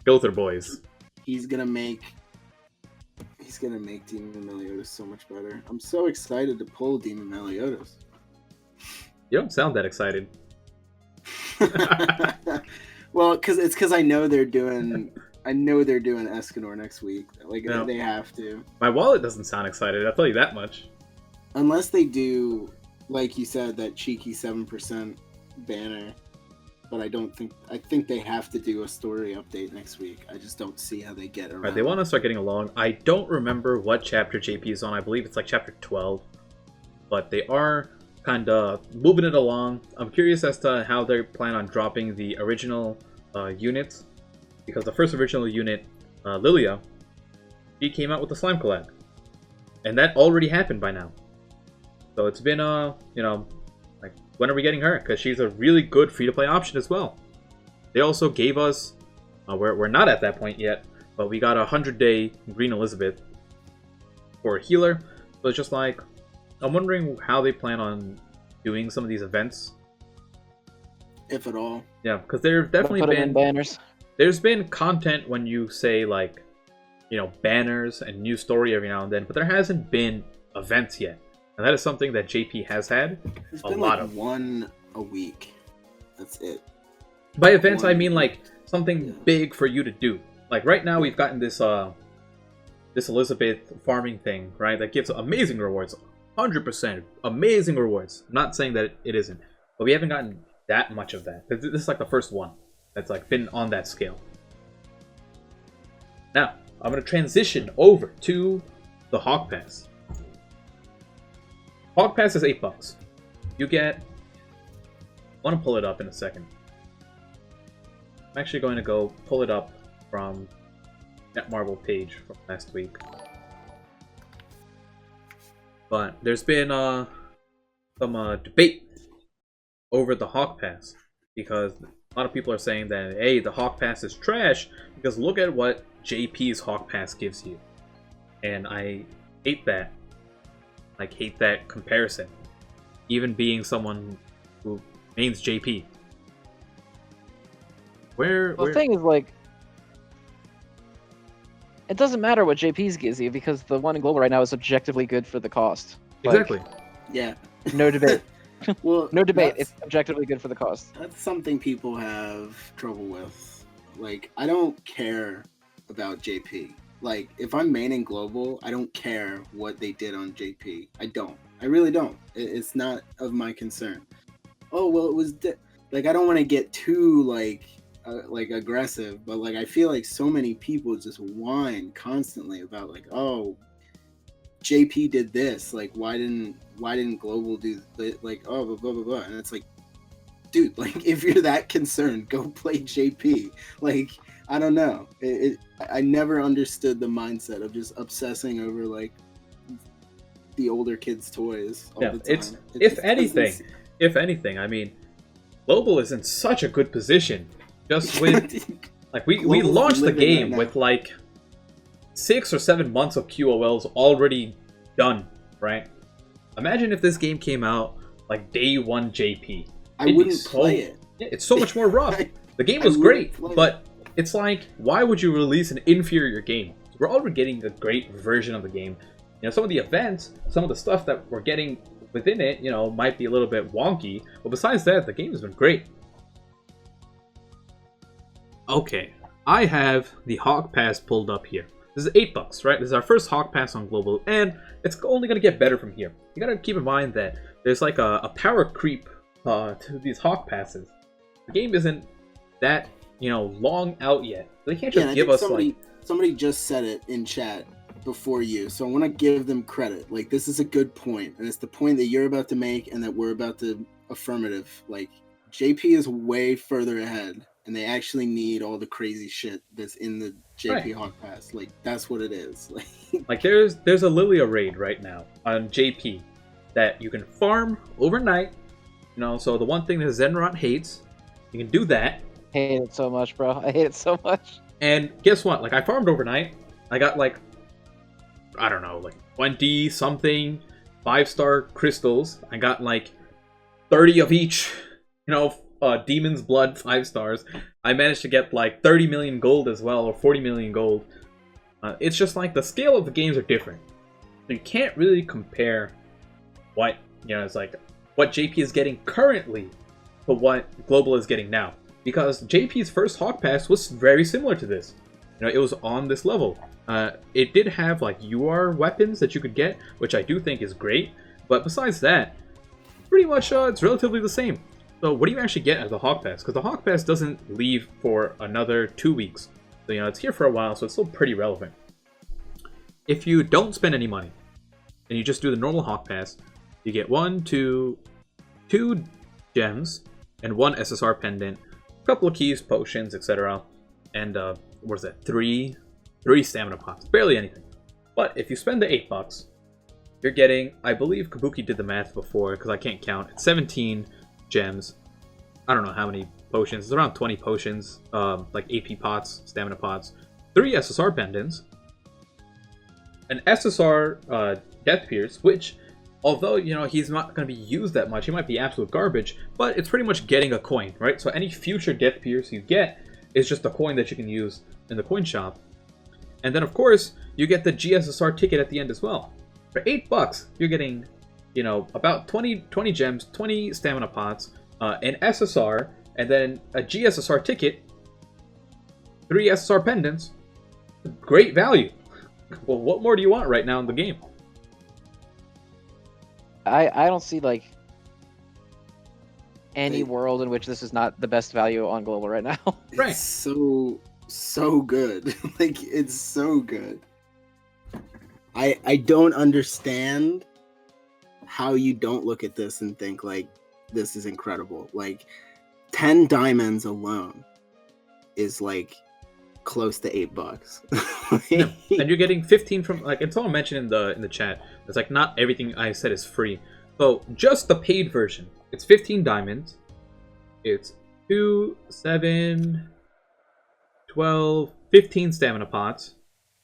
Gother boys. He's gonna make Demon Meliodas so much better. I'm so excited to pull Demon Meliodas. You don't sound that excited. Well, because I know they're doing Escanor next week. Like No. they have to. My wallet doesn't sound excited, I'll tell you that much. Unless they do, like you said, that cheeky 7% banner. But I think they have to do a story update next week. I just don't see how they get around. Right, they want to start getting along. I don't remember what chapter JP is on. I believe it's like chapter 12. But they are kind of moving it along. I'm curious as to how they plan on dropping the original units. Because the first original unit, Lilia, she came out with the Slime collab. And that already happened by now. So it's been, like, when are we getting her? Because she's a really good free-to-play option as well. They also gave us, we're not at that point yet, but we got a 100-day Green Elizabeth for a healer. So it's just like, I'm wondering how they plan on doing some of these events. If at all. Yeah, because there have definitely Put 'em in been banners. there's been content when you say like, banners and new story every now and then, but there hasn't been events yet. And that is something that JP has had There's a been lot like of. one a week. That's it. By events, I one- mean like something Yeah. big for you to do. Like right now, we've gotten this this Elizabeth farming thing, right? That gives amazing rewards, 100% amazing rewards. I'm not saying that it isn't, but we haven't gotten that much of that. This is like the first one that's like been on that scale. Now, I'm gonna transition over to the Hawk Pass. Hawk Pass is $8. You get. I want to pull it up in a second. I'm actually going to go pull it up from Netmarble page from last week. But there's been some debate over the Hawk Pass because a lot of people are saying that hey, the Hawk Pass is trash because look at what JP's Hawk Pass gives you, and I hate that. Like hate that comparison, even being someone who mains JP. Well, the thing is, like, it doesn't matter what JP's gives you because the one in global right now is objectively good for the cost. Like, exactly. Yeah. No debate. Well, No debate. that's- It's objectively good for the cost. That's something people have trouble with. Like, I don't care about JP. Like, if I'm maining global, I don't care what they did on JP. I don't. I really don't. It's not of my concern. Oh well, it was like I don't want to get too like aggressive, but like I feel like so many people just whine constantly about like, oh, JP did this. Like, why didn't global do like oh blah blah blah blah? And it's like, dude, like if you're that concerned, go play JP. Like. I don't know. I never understood the mindset of just obsessing over like the older kids' toys all Yeah, the time. it's It if just anything, doesn't if anything, I mean, Global is in such a good position. Just with seem- like we Global's launched the living game right now. with like 6 or 7 months of QOLs already done, right? Imagine if this game came out like day one JP. I It'd be wouldn't so- play it. Yeah, it's so much more rough. The game I was wouldn't great, play it. but it's like, why would you release an inferior game? We're already getting a great version of the game. Some of the events, some of the stuff that we're getting within it, might be a little bit wonky. But besides that, the game has been great. Okay, I have the Hawk Pass pulled up here. This is $8, right? This is our first Hawk Pass on Global, and it's only going to get better from here. You gotta keep in mind that there's like a power creep to these Hawk Passes. The game isn't that long out yet. They can't Yeah, just and I give think us somebody just said it in chat before you, so I want to give them credit. Like, this is a good point, and it's the point that you're about to make and that we're about to affirmative. Like, JP is way further ahead, and they actually need all the crazy shit that's in the JP Right. Hawk Pass. Like, that's what it is. like there's a Lilia raid right now on JP that you can farm overnight, You know, so the one thing that Zenrot hates, you can do that. I hate it so much, bro. I hate it so much. And guess what? Like, I farmed overnight. I got, like, I don't know, like 20-something 5-star crystals. I got, like, 30 of each, you know, Demon's Blood 5 stars. I managed to get, like, 30 million gold as well, or 40 million gold. It's just, like, the scale of the games are different. You can't really compare what, you know, it's like, what JP is getting currently to what Global is getting now. Because JP's first Hawk Pass was very similar to this. You know, it was on this level. It did have like UR weapons that you could get, which I do think is great. But besides that, pretty much it's relatively the same. So what do you actually get as the Hawk Pass? Because the Hawk Pass doesn't leave for another 2 weeks. So, you know, it's here for a while, so it's still pretty relevant. If you don't spend any money, and you just do the normal Hawk Pass, you get 2 gems, and 1 SSR pendant, a couple of keys, potions, etc. And, what is that, 3 stamina pots. Barely anything. But if you spend the $8, you're getting, I believe Kabuki did the math before, because I can't count, it's 17 gems. I don't know how many potions. It's around 20 potions, like AP pots, stamina pots, 3 SSR pendants, an SSR Death Pierce, which, although, you know, he's not going to be used that much, he might be absolute garbage, but it's pretty much getting a coin, right? So any future Death Pierce you get is just a coin that you can use in the coin shop. And then, of course, you get the GSSR ticket at the end as well. For $8, you're getting, you know, about 20 gems, 20 stamina pots, an SSR, and then a GSSR ticket, 3 SSR pendants. Great value. Well, what more do you want right now in the game? I don't see like any world in which this is not the best value on Global right now. Right. It's so good. Like, it's so good. I don't understand how you don't look at this and think like this is incredible. Like 10 diamonds alone is like close to $8. Yeah. And you're getting 15 from, like, it's all mentioned in the chat. It's like not everything I said is free. So just the paid version, it's 15 diamonds. It's 2, 7, 12, 15 stamina pots,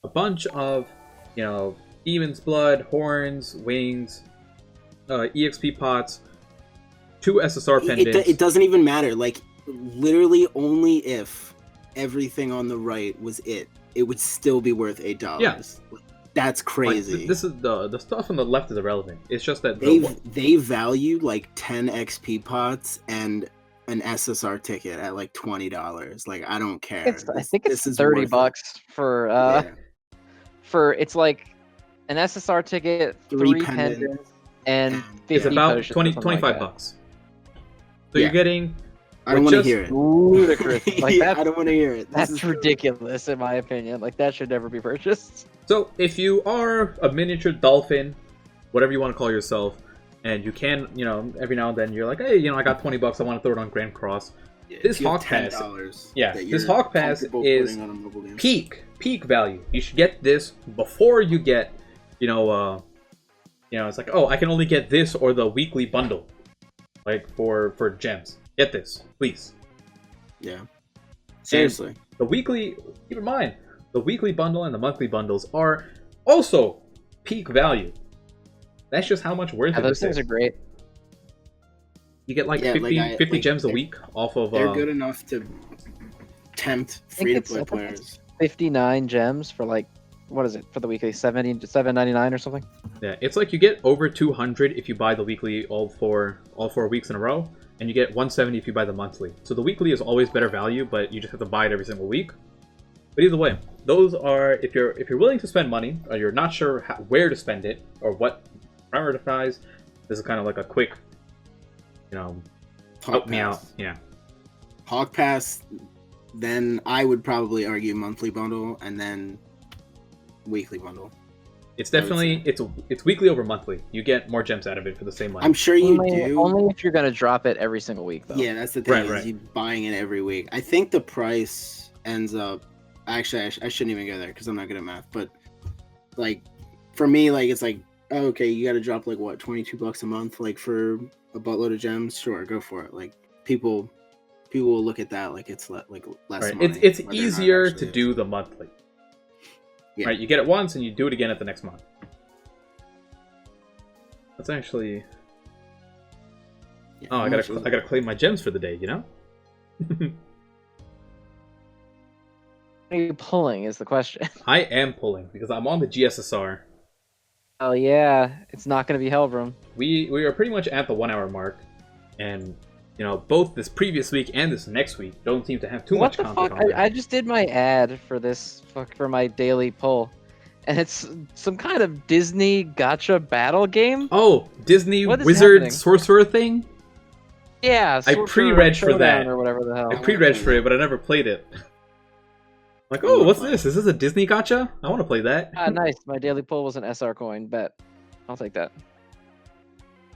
a bunch of, you know, Demon's Blood, Horns, Wings, EXP pots, 2 SSR pendants. It doesn't even matter. Like, literally only if everything on the right was it would still be worth $8. Yeah. That's crazy. Like, this is the stuff on the left is irrelevant. It's just that they value like 10 XP pots and an SSR ticket at like $20. Like, I don't care. I think it's $30 for for it's like an SSR ticket, 3 pendants, and 50 it's about potions, 25 like bucks. So you're getting. I don't want to hear it. Ludicrous. Like, Yeah, I don't want to hear it. That's ridiculous in my opinion. Like, that should never be purchased. So if you are a miniature dolphin, whatever you want to call yourself, and you can, you know, every now and then you're like, hey, you know, I got $20, I want to throw it on Grand Cross. This Hawk Pass, this Hawk Pass is peak value. You should get this before you get, you know, it's like, oh, I can only get this or the weekly bundle, like for gems. Get this, please. Yeah. Seriously. And the weekly, keep in mind, the weekly bundle and the monthly bundles are also peak value. That's just how much worth it Those is. things are great. You get like 50 gems a week off of. They're good enough to tempt free-to-play players. 59 gems for like, what is it for the weekly? $7.99 or something. Yeah, it's like you get over 200 if you buy the weekly all four weeks in a row, and you get 170 if you buy the monthly. So the weekly is always better value, but you just have to buy it every single week. But either way, those are, if you're willing to spend money, or you're not sure where to spend it or what prioritize, this is kind of like a quick, you know, help me out. Yeah. Hawk Pass, then I would probably argue monthly bundle and then weekly bundle. It's definitely it's weekly over monthly. You get more gems out of it for the same money. I'm sure you do. Only if you're gonna drop it every single week, though. Yeah, that's the thing. Right. You buying it every week. I think the price ends up. Actually, I shouldn't even go there because I'm not good at math. But like, for me, like it's like oh, okay, you got to drop like what, $22 a month, like for a buttload of gems. Sure, go for it. Like people will look at that like it's like less Right. money. It's whether or not it easier actually to is. do the monthly. Yeah. Right. You get it once and you do it again at the next month. That's actually. Yeah, Oh, how I much was gotta it? claim my gems for the day. You know. What are you pulling is the question. I am pulling because I'm on the GSSR. Oh yeah, it's not going to be Helbram. We are pretty much at the 1 hour mark, and you know both this previous week and this next week don't seem to have too What much the content fuck? on there. I just did my ad for this for my daily pull, and it's some kind of Disney gotcha battle game. Oh, Disney What is Wizard happening? Sorcerer thing. Yeah, I Sorcerer pre-reg for Showdown that. or whatever the hell. I pre-reg for it, but I never played it. Like, oh, what's this? Is this a Disney gotcha? I want to play that. Ah, nice. My daily pull was an SR coin. Bet. I'll take that.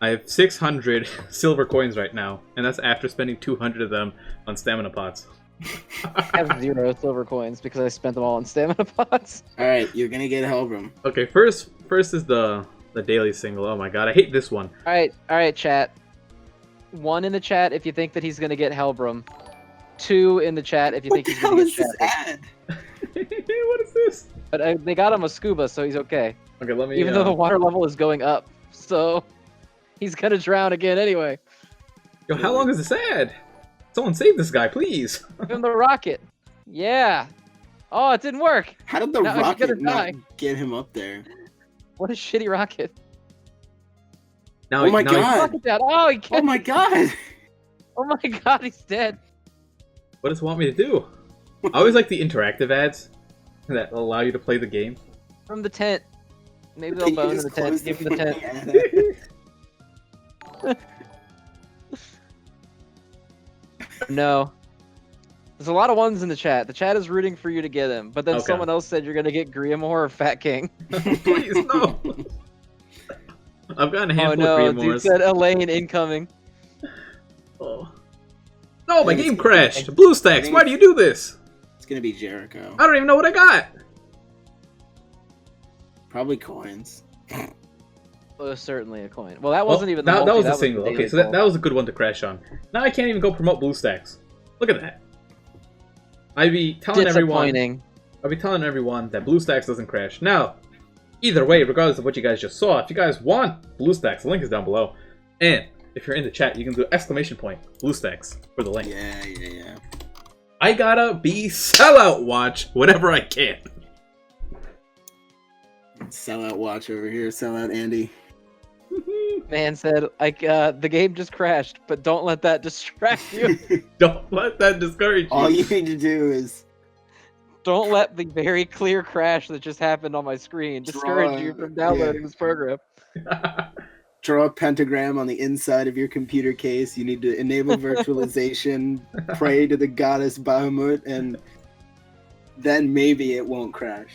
I have 600 silver coins right now, and that's after spending 200 of them on stamina pots. I have 0 silver coins because I spent them all on stamina pots. All right, you're gonna get Helbram. Okay, first is the daily single. Oh my god, I hate this one. All right, chat. 1 in the chat if you think that he's gonna get Helbram. 2 in the chat if you What think the he's hell gonna is get this Chapel. ad? What is this? But they got him a scuba, so he's okay. Okay, let me. Even though the water level is going up, so he's gonna drown again anyway. Yo, how long is this ad? Someone save this guy, please. Give him the rocket. Yeah. Oh, it didn't work. How did the Now he's rocket gonna not die. get him up there? What a shitty rocket. Now, Oh my now he- God. Rocket down. Oh, he Oh can't. my god! Oh my god, he's dead. What does it want me to do? I always like the interactive ads that allow you to play the game. From the tent. Maybe they'll Can you bone in just the tent. close Give him the tent. fucking ad? No. There's a lot of ones in the chat. The chat is rooting for you to get him, but then Okay. someone else said you're gonna get Griamore or Fat King. Please, no. I've gotten a Oh handful no, of dude Greenmores. said Elaine incoming. Oh. No, my I think game it's- crashed. BlueStacks, why do you do this? It's gonna be Jericho. I don't even know what I got. Probably coins. Oh, certainly a coin. Well, that wasn't even the that multi, was the that single. daily Okay, so pull. that was a good one to crash on. Now I can't even go promote BlueStacks. Look at that. I'd be telling everyone Disappointing. that BlueStacks doesn't crash. Now, either way, regardless of what you guys just saw, if you guys want BlueStacks, the link is down below. And if you're in the chat, you can do exclamation point BlueStacks for the link. Yeah. I gotta be sellout watch whenever I can. Sellout watch over here. Sellout Andy. Man said, like, the game just crashed, but don't let that distract you. Don't let that discourage you. All you need to do is Don't let the very clear crash that just happened on my screen discourage you from downloading this program. draw a pentagram on the inside of your computer case. You need to enable virtualization, pray to the goddess Bahamut, and then maybe it won't crash.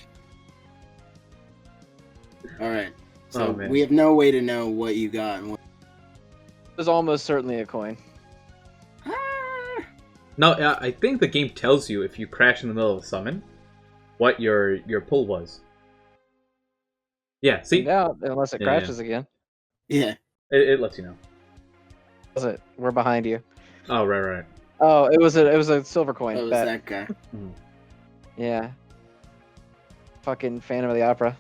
Alright. So Oh, man. we have no way to know what you got. And what... It was almost certainly a coin. No, I think the game tells you if you crash in the middle of a summon, what your pull was. Yeah, see? Find out, unless it Yeah, crashes again. Yeah. It lets you know. Was it? We're behind you. Oh, right. Oh, it was a silver coin. That was bet. that guy. Yeah. Fucking Phantom of the Opera.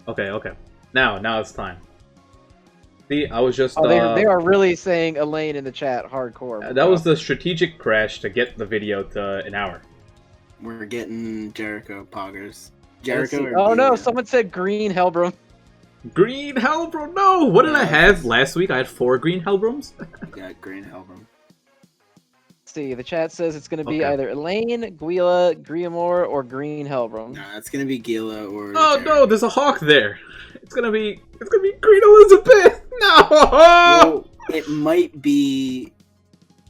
Okay. Now it's time. See, I was just... Oh, they are really saying Elaine in the chat hardcore. That was the strategic crash to get the video to an hour. We're getting Jericho poggers. Let's Jericho see. or Oh no, Gideon? someone said green Hellbrom. Green Hellbrom, no! What did I have last week? I had 4 green Hellbroms? You got green Hellbrom. Let's see, the chat says it's going to be Okay. either Elaine, Guila, Griamore, or green Hellbrom. Nah, it's gonna be Gila or Oh Jericho. no, there's a hawk there. It's gonna be Green Elizabeth. No. Well, it might be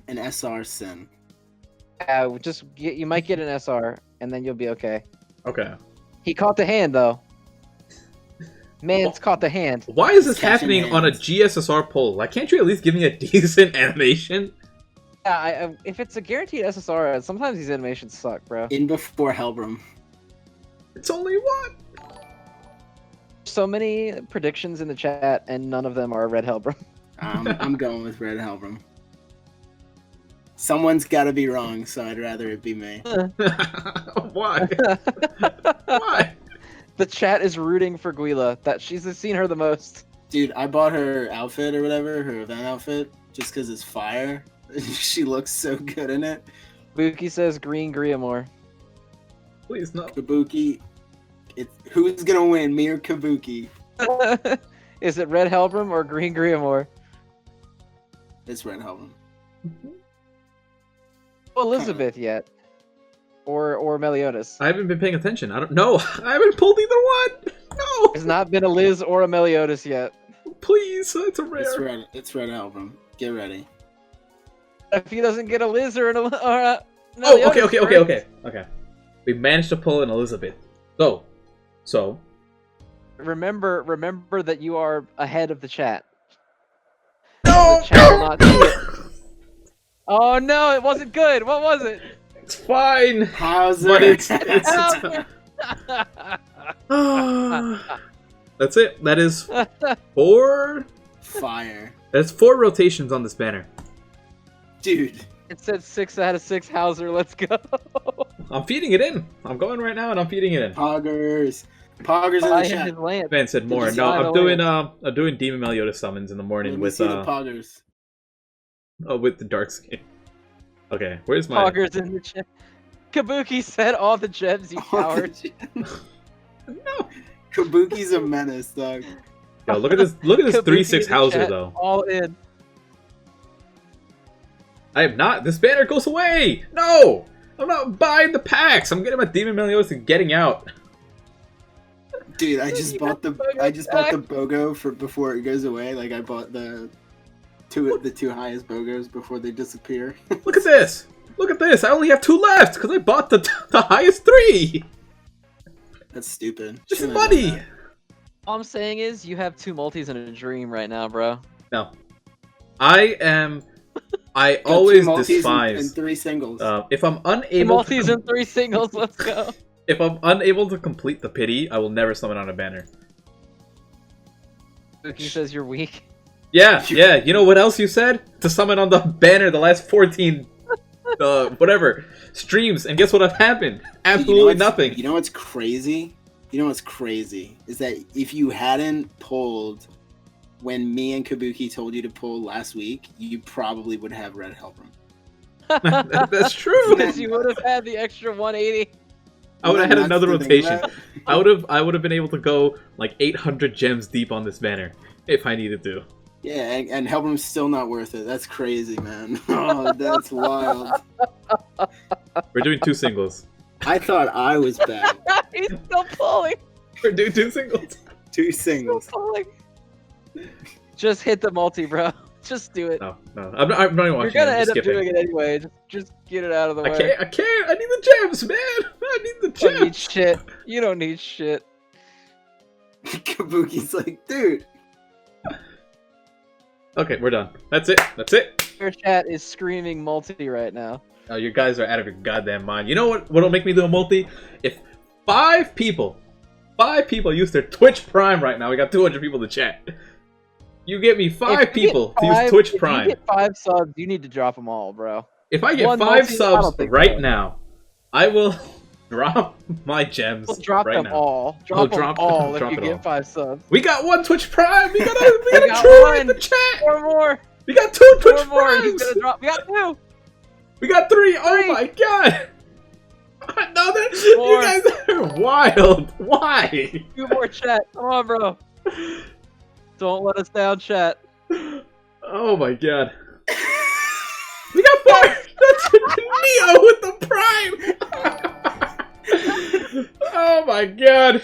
an SR Sin. You might get an SR, and then you'll be okay. Okay. He caught the hand though. Man's caught the hand. Why is this Catching happening on a hands. GSSR poll? Like, can't you at least give me a decent animation? Yeah, if it's a guaranteed SSR, sometimes these animations suck, bro. In before Hellbrom. It's only one. so many predictions in the chat, and none of them are Red Hellbrum. I'm going with Red Hellbrum. Someone's got to be wrong, so I'd rather it be me. Why? Why? The chat is rooting for Guila. That she's seen her the most. Dude, I bought her outfit or whatever, her event outfit, just because it's fire. She looks so good in it. Buki says Green Griamore. Please no. Kabuki, who's gonna win, me or Kabuki? Is it Red Hellbrum or Green Griamore? It's Red Hellbrum. Elizabeth yet? Or Meliodas? I haven't been paying attention. I don't know. I haven't pulled either one. No. There's not been a Liz or a Meliodas yet. Please, it's a rare. It's Red Hellbrum. Get ready. If he doesn't get a Liz or a Oh, Meliodas, okay. We managed to pull an Elizabeth. So. Remember that you are ahead of the chat. No. The chat will not see it. Oh no, it wasn't good. What was it? It's fine. How's But it? That's it. That is 4. Fire. That's 4 rotations on this banner. Dude. It said 6 out of 6 Hauser. Let's go. I'm feeding it in. I'm going right now and I'm feeding it in. Poggers in the chat. His land. Man said more. Just No, buy I'm doing Demon Meliodas summons in the morning Let me with see the Poggers. with the dark skin. Okay, where's my Poggers in the chat. Kabuki said all the gems, you coward. No. Kabuki's a menace, dog. Yo, look at this Kabuki 3/6 in the Hauser chat, though. All in. I am not. This banner goes away. No, I'm not buying the packs. I'm getting my Demon Meliodas and getting out. Dude, I just You bought got the BOGO for before it goes away. Like I bought the two highest BOGOs before they disappear. Look at this. Look at this. I only have 2 left because I bought the highest 3. That's stupid. Just Shouldn't have money. done that. All I'm saying is you have 2 multis and a dream right now, bro. No, I Got always 2 multis despise. and 3 singles. If I'm 2 unable multis to and 3 singles. Let's go. if I'm unable to complete the pity, I will never summon on a banner. Kabuki says you're weak. Yeah. You know what else you said? To summon on the banner the last 14 whatever streams, and guess what have happened? Absolutely nothing. You know what's crazy? Is that if you hadn't pulled when me and Kabuki told you to pull last week, you probably would have Red Hellbrum. That's true. Because you would have had the extra 180. I would have had That's another the thing rotation. about- I would have been able to go like 800 gems deep on this banner if I needed to. Yeah, and Hellbrum's still not worth it. That's crazy, man. Oh, that's wild. We're doing 2 singles. I thought I was bad. He's still pulling. We're doing 2 singles. 2 Still singles. pulling. Just hit the multi, bro. Just do it. No. I'm not even You're watching. gonna I'm end just up skipping. doing it anyway. Just get it out of the way. I can't. I need the gems, man. I need the You don't need gems. shit. You don't need shit. Kabuki's like, dude. Okay, we're done. That's it. Your chat is screaming multi right now. Oh, you guys are out of your goddamn mind. You know what'll make me do a multi? If 5 people use their Twitch Prime right now, we got 200 people to chat. You get me 5 If you get people to 5 use Twitch If Prime. you get 5 subs, you need to drop them all, bro. If I get one 5 multi, I subs don't think right so. now, I will drop my gems We'll drop right them now. all. I'll Drop them drop- all drop if you it all. get 5 subs. We got 1 Twitch Prime. We got We a got Troy in one. the chat. 4 more. We got 2 Twitch 4 more. He's Primes. gonna drop. We got 2. We got 3. Oh 3. my god. Another. You 4. guys are wild. Why? 2 more, chat. Come on, bro. Don't let us down, chat. Oh my god. We got 4. That's Neo with the Prime. Oh my god.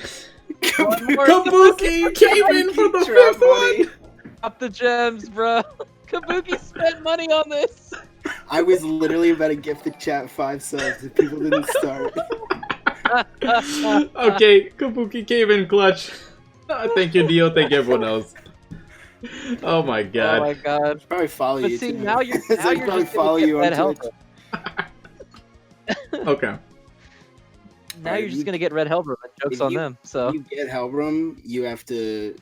One more. Kabuki came in for the Drop 5th money. one. Drop the gems, bro. Kabuki spent money on this. I was literally about to gift the chat 5 subs if people didn't start. Okay, Kabuki came in clutch. Thank you, Neo. Thank you, everyone else. Oh my Oh god. my god. Probably follow But you. see, too. now you're It's now like you're probably just follow gonna you get on that Twitch. help. Okay. Now Alright, you're if just you- gonna get Red Hellbrook. Joke's if on you- them. So If you get Hellbrum, you have to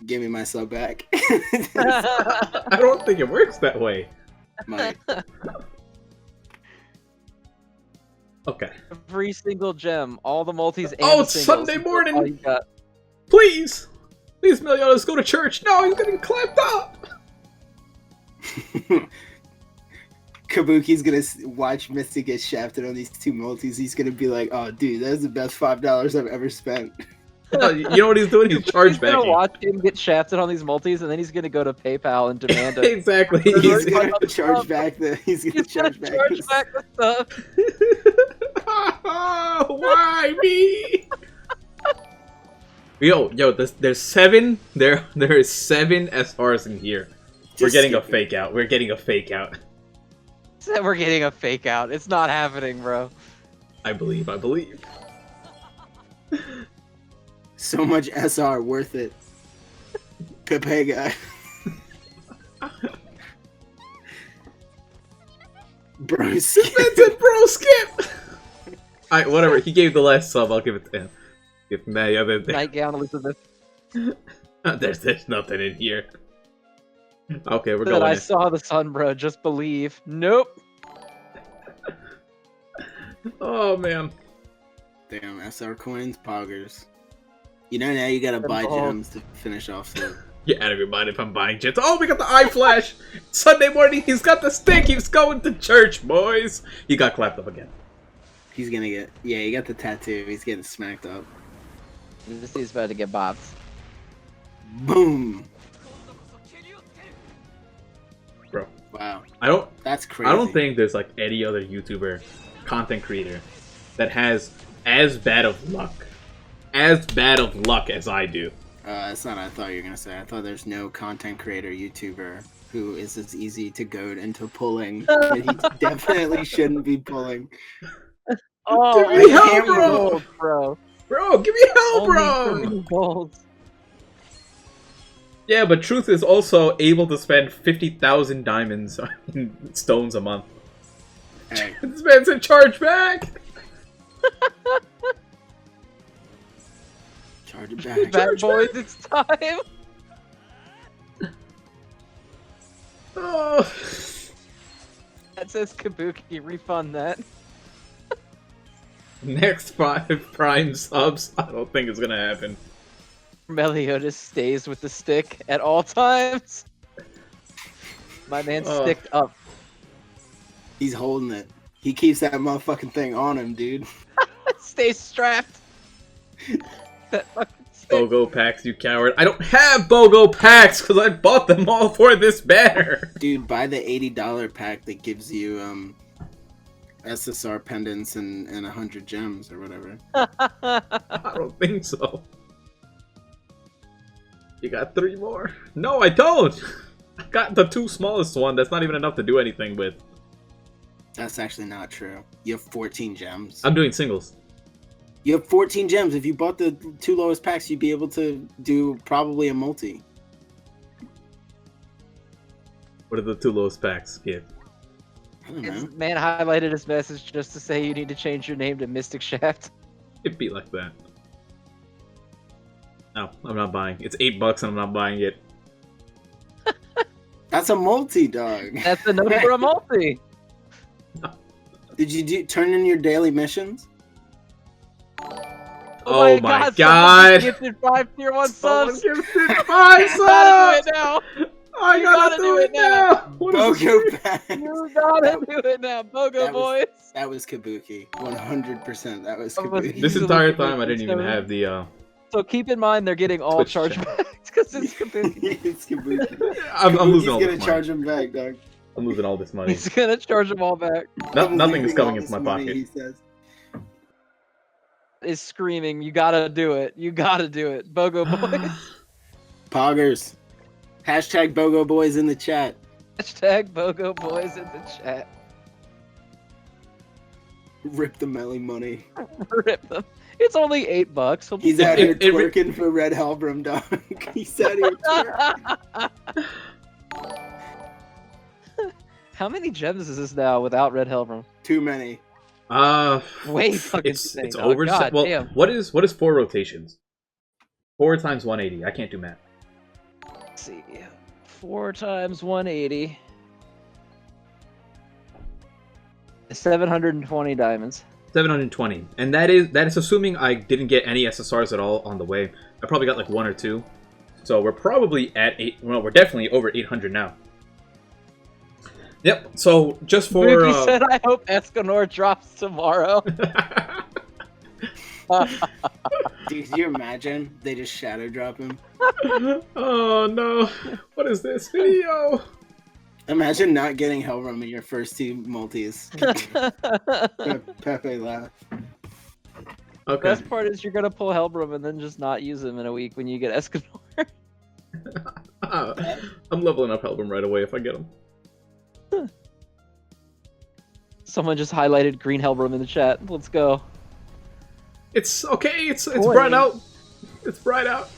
give me my sub back. I don't think it works that way. Might. Okay. every single gem, all the multis. And Oh, the it's singles, Sunday that's morning! all you got. Please! Please, Meliodas, go to church! No, he's getting clapped up! Kabuki's gonna watch Mystic get shafted on these two multis. He's gonna be like, "Oh, dude, that's the best $5 I've ever spent." You know what he's doing? He's He's charge gonna backing. watch him get shafted on these multis, and then he's gonna go to PayPal and demand a. Exactly. He's He's gonna gonna charge back the. He's gonna He's gonna charge back. charge the- back the stuff. Why me? Yo, there's 7. There is 7 SRs in here. We're Just getting a skip it. fake out. We're getting a fake out. Said we're getting a fake out. It's not happening, bro. I believe. So much SR worth it. Pepega. Bro, skip. Vincent, bro, skip. Alright, whatever. He gave the last sub. I'll give it to him. Give him that other thing. Nightgown Elizabeth. There's nothing in here. Okay, we're That going I in. saw the sun, bro. Just believe. Nope. Oh man. Damn, SR coins, poggers. You know, now you gotta buy Oh. gems to finish off the. Get out of your mind if I'm buying jets. Oh, we got the eye flash! Sunday morning, he's got the stick! He's going to church, boys! He got clapped up again. He's gonna get. Yeah, he got the tattoo. He's getting smacked up. This dude's about to get bots. Boom! Bro, Wow, I don't that's crazy. I don't think there's like any other YouTuber, content creator, that has as bad of luck as I do. That's not what I thought you were gonna say. I thought there's no content creator YouTuber who is as easy to goad into pulling that he definitely shouldn't be pulling. Oh, Give me hell, only bro. gold, bro. Bro, give me hell, Only bro! 30 golds. Yeah, but Truth is also able to spend 50,000 diamonds in stones a month. Hey, This man's in charge back! charge it back. Bad boys, it's time. Oh. That says Kabuki. Refund that. Next 5 prime subs, I don't think it's gonna happen. Meliodas stays with the stick at all times. My man's Oh. sticked up. He's holding it. He keeps that motherfucking thing on him, dude. Stay strapped. That fucking stick. BOGO packs, you coward. I don't have BOGO packs because I bought them all for this banner. Dude, buy the $80 pack that gives you SSR pendants and 100 gems or whatever. I don't think so. You got 3 more? No, I don't. I got the 2 smallest one. That's not even enough to do anything with. That's actually not true. You have 14 gems. I'm doing singles. You have 14 gems. If you bought the 2 lowest packs, you'd be able to do probably a multi. What are the 2 lowest packs give? I don't His know. man highlighted his message just to say you need to change your name to Mystic Shaft. It'd be like that. No, I'm not buying. It's $8 and I'm not buying it. That's a multi, dog. That's the note for a multi. Did you turn in your daily missions? Oh my someone god! Gifted 5 tier 1 Someone subs. gifted 5 You gotta subs! do it now. I You gotta do it now! What is this? Bogo packs. You gotta do it now, Bogo that was- boys. That was Kabuki. 100%. That was That was Kabuki. This Easily entire Kabuki time I didn't even seven. have the So keep in mind they're getting all Twitch chargebacks because it's Kabuki. It's Kabuki. I'm losing all He's gonna this charge money. him back, dog. I'm losing all this money. He's gonna charge them all back. I'm Nothing is losing coming all into my this money, pocket. He says. Is screaming, you gotta do it. You gotta do it. Bogo boys. Poggers. Hashtag Bogo Boys in the chat. Hashtag Bogo boys in the chat. Rip the Melly money. Rip them. It's only $8. He'll He's be out It- here it- twerking for Red Hellbrum, dog. He's out here twerking. How many gems is this now without Red Hellbrum? Too many. Way fucking it's insane, dog. over. God Well, damn. what is 4 rotations? 4 times 180. I can't do math. Let's see. 4 times 180. 720 diamonds. 720, and that is assuming I didn't get any SSRs at all on the way. I probably got like 1 or 2, so we're probably at 8. Well, we're definitely over 800 now. Yep. So just for Mookie said, "I hope Escanor drops tomorrow." Dude, can you imagine? They just shadow drop him. Oh no! What is this video? Imagine not getting Hellrum in your first 2 multis. Pepe laugh. Okay. Best part is you're gonna pull Hellbrum and then just not use him in a week when you get Escanor. I'm leveling up Hellbrim right away if I get him. Someone just highlighted green Hellbrum in the chat. Let's go. It's okay. It's Boy. bright out. It's bright out.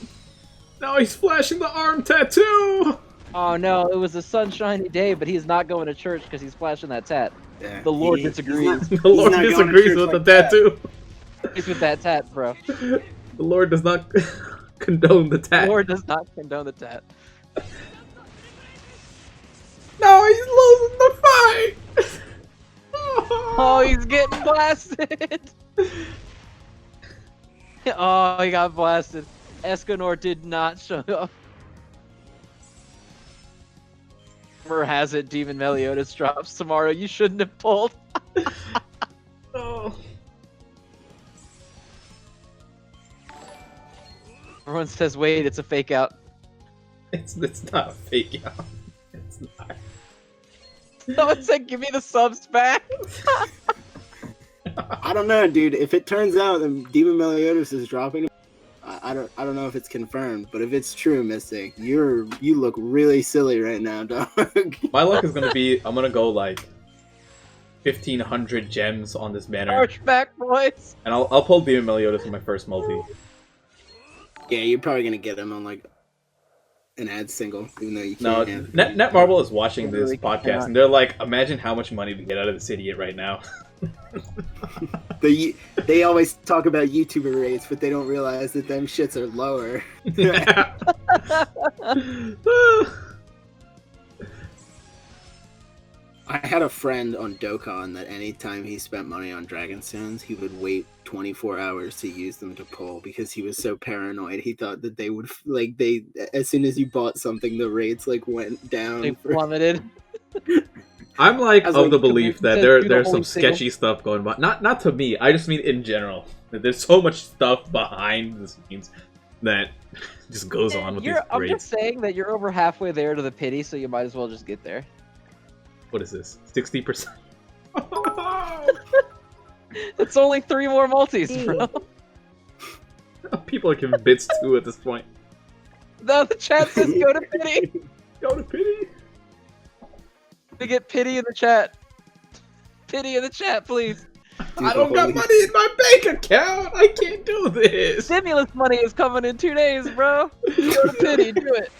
Now he's flashing the arm tattoo. Oh no, it was a sunshiny day, but he's not going to church because he's flashing that tat. Yeah. The Lord He's disagrees. The Lord not going to disagrees church with like the that. tattoo. He's with that tat, bro. The Lord does not condone the The tat. Lord does not condone the tat. No, he's losing the fight. Oh, he's getting blasted. Oh, he got blasted. Escanor did not show up. Rumor has it Demon Meliodas drops tomorrow. You shouldn't have pulled. Oh. Everyone says, wait, it's a fake out. It's not a fake out. It's not. Someone said, give me the subs back. I don't know, dude. If it turns out that Demon Meliodas is dropping, I don't know if it's confirmed, but if it's true, Mystic, you look really silly right now, dog. My luck is gonna be I'm gonna go like 1,500 gems on this banner, Archback boys. and I'll pull Demon Meliodas in my first multi. Yeah, you're probably gonna get him on like an ad single, even though you No, can't. Netmarble is watching this Really podcast, cannot. and they're like, imagine how much money we get out of this idiot right now. They always talk about YouTuber rates, but they don't realize that them shits are lower. I had a friend on Dokkan that anytime he spent money on Dragonstones, he would wait 24 hours to use them to pull because he was so paranoid. He thought that they would, as soon as you bought something, the rates, went down. They plummeted. I'm like I was of like, the belief that said there's do the some holy single. sketchy stuff going on. Not to me. I just mean in general. That there's so much stuff behind the scenes that just goes on with these I'm grades. just saying that you're over halfway there to the pity, so you might as well just get there. What is this? 60%? It's only 3 more multis, bro. People are giving bits too at this point. No, the chat says go to pity. Go to pity. We get pity in the chat. Pity in the chat, please. I don't got money in my bank account. I can't do this. Stimulus money is coming in 2 days, bro. Go to pity, do it.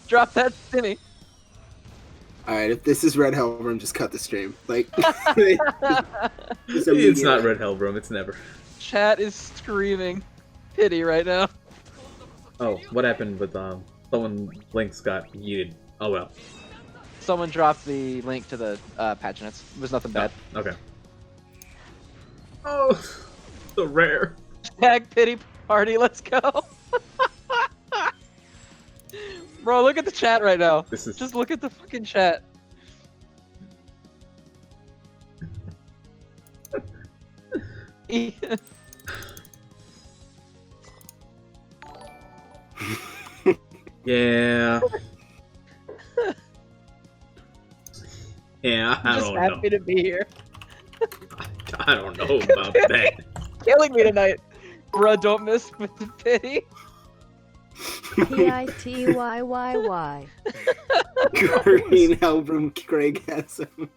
Drop that stimmy. Alright, if this is Red Hellroom, just cut the stream. It's not Red Hellbrom. It's never. Chat is screaming pity right now. Oh, what happened with someone links got yeeted? Oh well. Someone dropped the link to the patchinates. It was nothing bad. Okay. Oh, so rare. Tag pity party, let's go. Bro, look at the chat right now. This is Just look at the fucking chat. yeah. Yeah, I I'm just don't know. happy to be here. I don't know about that. Killing me tonight. Bruh, don't miss with the pity. P-I-T-Y-Y-Y. Green Hellroom Craig has him.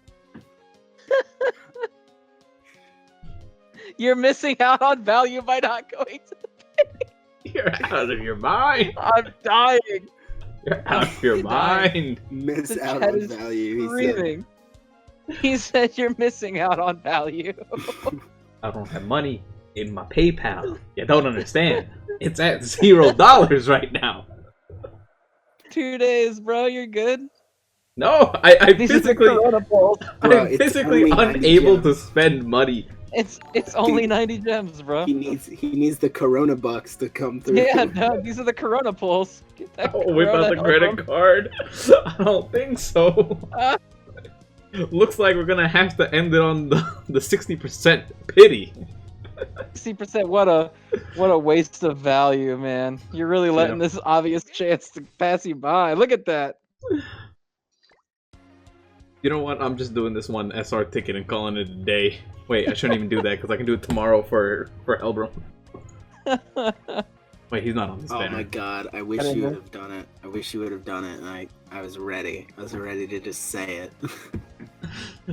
You're missing out on value by not going to the You're out of your mind. I'm dying. You're out of your mind. Miss The out chat on is value, he said. Screaming. He said you're missing out on value. I don't have money in my PayPal. You don't understand. It's at $0 right now. 2 days, bro. You're good. No, I These are the physically, Corona Pulls. Bro, I'm it's physically only 90 unable to gems. spend money. It's only 90 gems, bro. He needs the Corona bucks to come through. Yeah, no, these are the Corona Pulls. Get that Oh, whip out Corona the credit over. card. I don't think so. Looks like we're gonna have to end it on the 60% pity. 60%. What a waste of value, man. You're really letting this obvious chance to pass you by. Look at that. You know what? I'm just doing this one SR ticket and calling it a day. Wait, I shouldn't even do that because I can do it tomorrow for Elbrum. Wait, he's not on this Oh banner. my god, I wish you would have done it. I wish you would have done it, and I was ready. I was ready to just say it.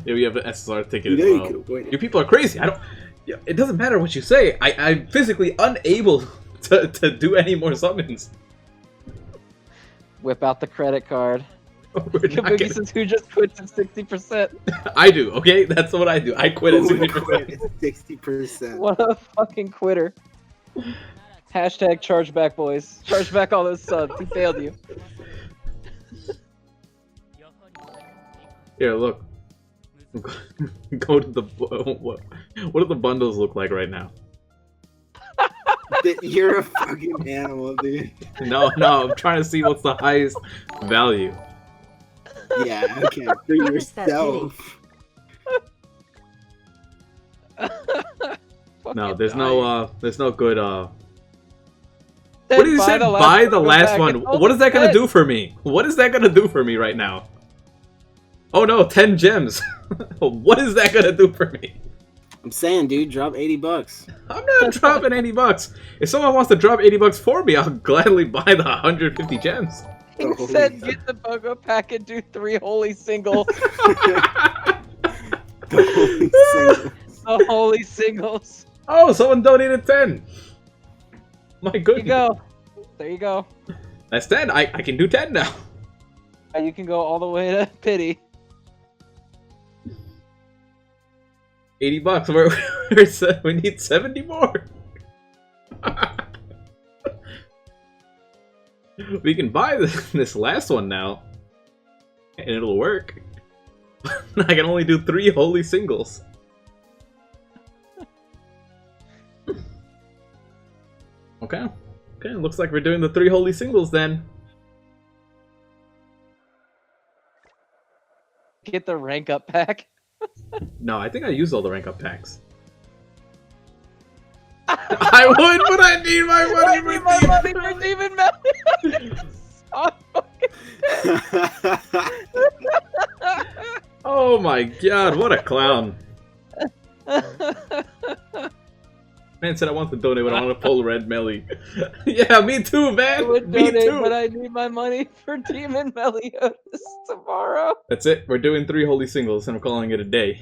Yeah, we have an SSR ticket You as know you well. could avoid You it. people are crazy. I don't. Yeah, it doesn't matter what you say. I'm physically unable to do any more summons. Whip out the credit card. We're not Kabuki gonna- says who just quits at 60%. I do. Okay, that's what I do. I quit at Who would 60%. quit at 60%. What a fucking quitter. Hashtag chargeback, boys. Charge back all those subs. He failed you. Here, look. Go to the. What do the bundles look like right now? You're a fucking animal, dude. No, I'm trying to see what's the highest value. Yeah, okay, for Notice that yourself. No, there's no good. Then What did you say? Buy the last pack one. and- What is that gonna Hey, do for me? What is that gonna do for me right now? Oh no, 10 gems. What is that gonna do for me? I'm saying, dude, drop 80 bucks. I'm not dropping $80. If someone wants to drop $80 for me, I'll gladly buy the 150 gems. He Holy said fuck. get the BOGO pack and do 3 holy singles. Holy single. The holy singles. Oh, someone donated 10. My There you goodness. go. There you go. That's 10. I can do 10 now. You can go all the way to pity. $80. We need 70 more. We can buy this last one now, and it'll work. I can only do 3 holy singles. Okay. Looks like we're doing the 3 holy singles then. Get the rank up pack. No, I think I used all the rank up packs. I would, but I need my money I for need my these. money for Demon Melody. Oh my god, what a clown. Man said I want to donate, but I want to pull red Melly. Yeah, me too, I man. would Me donate, too. but I need my money for Demon Meliodas tomorrow. That's it. We're doing 3 holy singles, and we're calling it a day.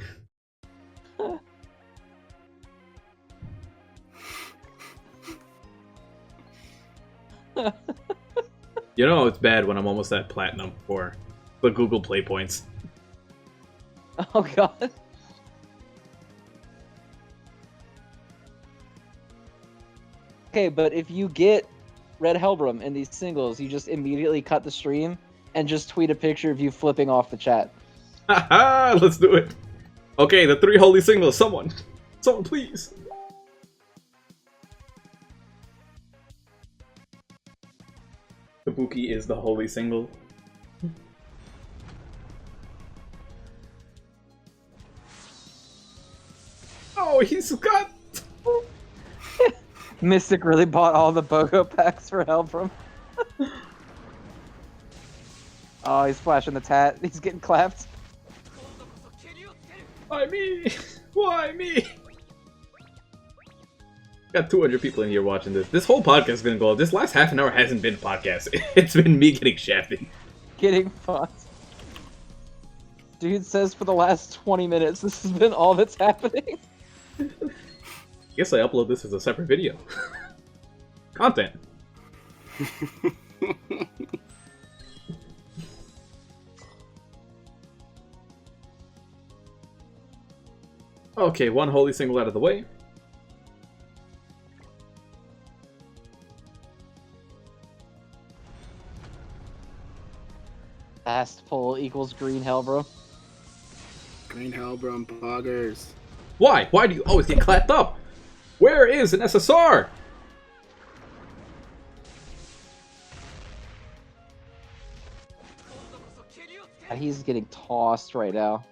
You know it's bad when I'm almost at platinum for the Google Play points. Oh god. Okay, but if you get Red Hellbrum in these singles, you just immediately cut the stream and just tweet a picture of you flipping off the chat. Haha, let's do it. Okay, the 3 holy singles. Someone please. Kabuki is the holy single. Oh, he's got. Mystic really bought all the BOGO packs for Hellbrum. Oh, he's flashing the tat. He's getting clapped. Why me? Why me? Got 200 people in here watching this. This whole podcast is gonna go up. This last half an hour hasn't been a podcast. It's been me getting shafted. Getting fucked. Dude says for the last 20 minutes, this has been all that's happening. Guess I upload this as a separate video. Content. Okay, one holy single out of the way. Fast pull equals green hell, bro. Green Hellbro and Poggers. Why? Why do you always get clapped up? Where is an SSR? He's getting tossed right now.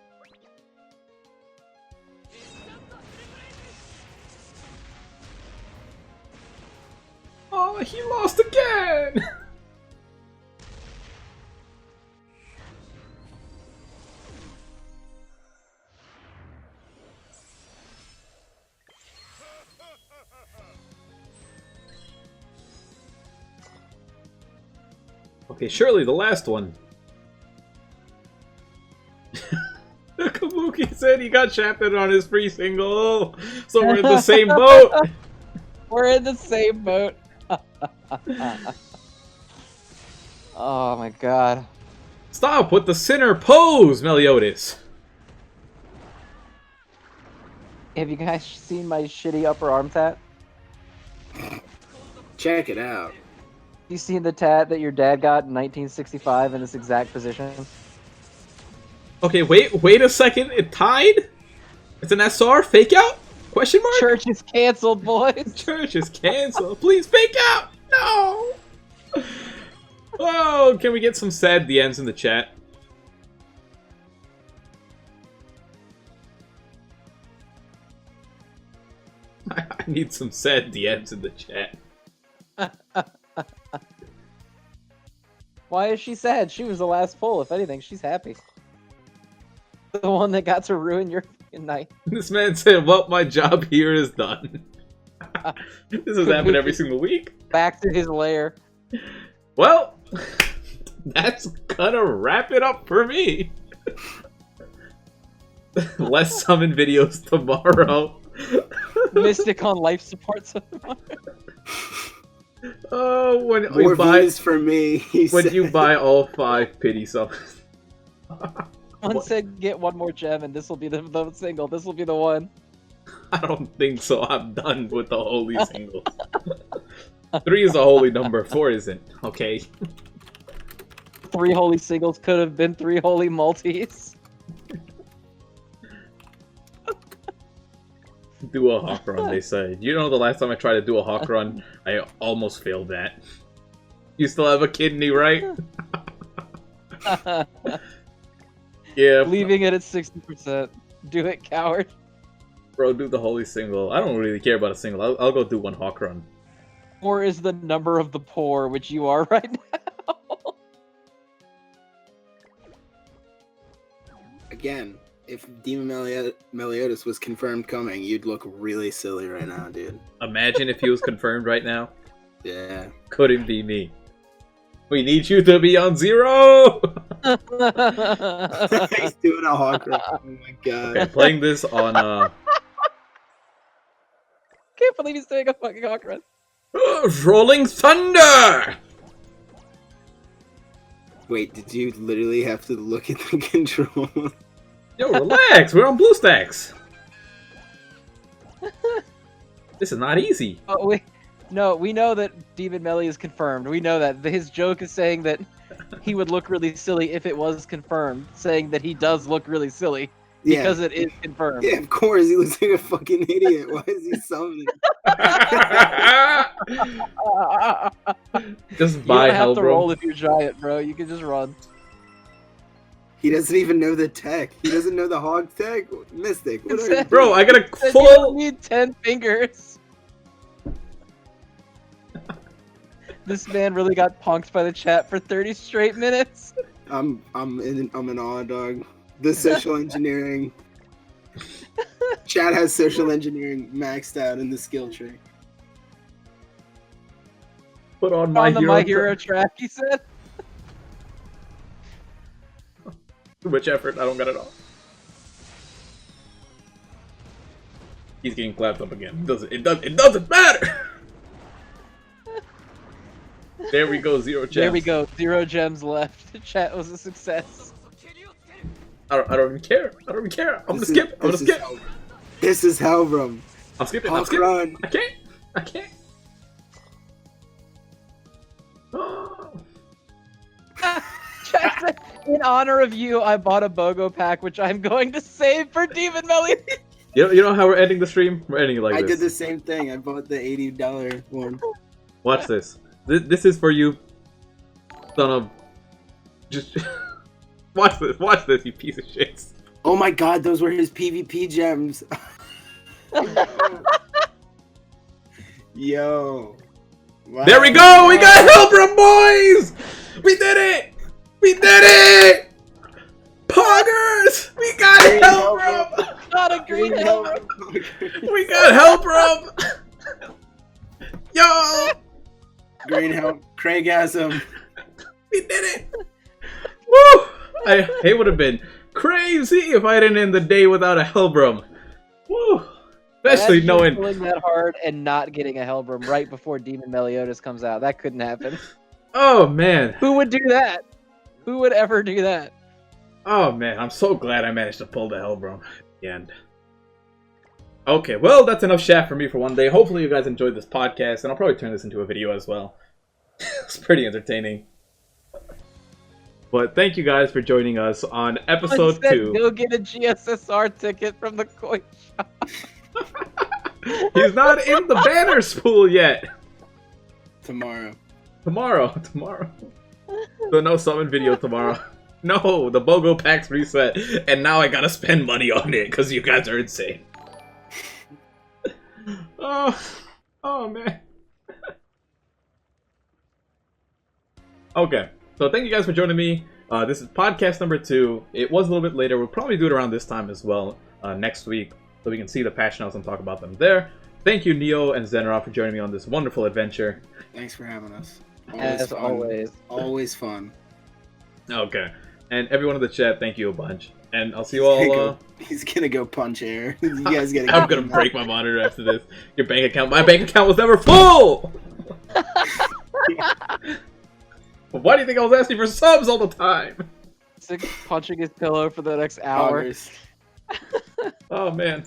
Oh, he lost again! Okay, surely the last one. Kabuki said he got shafted on his free single, so we're in the same boat. We're in the same boat. Oh my god. Stop with the sinner pose, Meliodas. Have you guys seen my shitty upper arm tat? Check it out. You seen the tat that your dad got in 1965 in this exact position? Okay, wait a second. It tied? It's an SR? Fake out? Question mark? Church is canceled, boys. Church is canceled. Please fake out! No! Oh, can we get some sad DMs in the chat? I need some sad DMs in the chat. Why is she sad? She was the last pull. If anything, she's happy. The one that got to ruin your night. This man said, well, my job here is done. This has happened every single week. Back to his lair. Well, that's gonna wrap it up for me. Less summon videos tomorrow. Mystic on life support so far. Oh, when More you buy views for me. when you buy all 5 pity summons. One said get one more gem and this will be the single. This will be the one. I don't think so. I'm done with the holy singles. 3 is a holy number, 4 isn't. Okay. 3 holy singles could have been 3 holy multis. Do a hawk run, they say. You know the last time I tried to do a hawk run, I almost failed that. You still have a kidney, right? Yeah. Leaving it at 60%. Do it, coward. Bro, do the holy single. I don't really care about a single. I'll go do one hawk run. 4 is the number of the poor, which you are right now. Again, if Demon Meliodas was confirmed coming, you'd look really silly right now, dude. Imagine if he was confirmed right now. Yeah. Couldn't be me. We need you to be on 0! He's doing a hawk run. Oh my god. Okay, playing this on, Can't believe he's doing a fucking hawk run. Rolling Thunder! Wait, did you literally have to look at the controls? Yo, relax! We're on BlueStacks! This is not easy. Oh, no, we know that Demon Melly is confirmed. We know that. His joke is saying that he would look really silly if it was confirmed, saying that he does look really silly because it is confirmed. Yeah, of course. He looks like a fucking idiot. Why is he summoning? Just You buy don't have hell, to bro. roll if you're giant, bro. You can just run. He doesn't even know the tech. He doesn't know the hog tech. Mystic. What are you Bro, I got a Says you don't full... need 10 fingers. This man really got punked by the chat for 30 straight minutes. I'm in awe, dog. The social engineering. Chat has social engineering maxed out in the skill tree. Put on On the My Hero track, he said. Too much effort, I don't got it all. He's getting clapped up again. It doesn't matter! There we go, 0 gems. There we go, 0 gems left. The chat was a success. I don't even care. I don't even care. I'm gonna skip. I'm gonna skip. This is Helbram. I'm skipping. I'm Hawk skipping. run. I can't. I can't. Oh. Jackson, in honor of you, I bought a BOGO pack, which I'm going to save for Demon Melly. You know how we're ending the stream? We're ending it like I this. did the same thing. I bought the $80 one. Watch this. This is for you, son of. Just watch this. Watch this, you piece of shit. Oh my god, those were his PvP gems. Yo. Wow. There we go. We got Helbram, boys. We did it. We did it. Poggers. We got Green Helbram. Not a green Helbram. We got Helbram. Yo. Green help. Craigasm. We did it. Woo. It would have been crazy if I didn't end the day without a Helbram. Woo. Especially Imagine knowing. pulling that hard and not getting a Helbram right before Demon Meliodas comes out. That couldn't happen. Oh man. Who would do that? Who would ever do that? Oh man, I'm so glad I managed to pull the Helbram at the end. Okay, well, that's enough chat for me for one day. Hopefully you guys enjoyed this podcast, and I'll probably turn this into a video as well. It's pretty entertaining. But thank you guys for joining us on episode Instead, 2. Go get a GSSR ticket from the coin shop. He's not in the banner spool yet. Tomorrow. Tomorrow. So no summon video tomorrow. No, the BOGO pack's reset, and now I gotta spend money on it because you guys are insane. Oh man. Okay, so thank you guys for joining me. This is podcast number 2. It was a little bit later. We'll probably do it around this time as well next week, so we can see the patch notes and talk about them there. Thank you, Neo and Zenrot, for joining me on this wonderful adventure. Thanks for having us. As fun. always. Always fun. Okay, and everyone in the chat, thank you a bunch. And I'll see you all. He's gonna go punch air. You guys gotta. I'm gonna break my monitor after this. Your bank account. My bank account was never full. Why do you think I was asking for subs all the time? Sick punching his pillow for the next hour. Poggers. Oh man,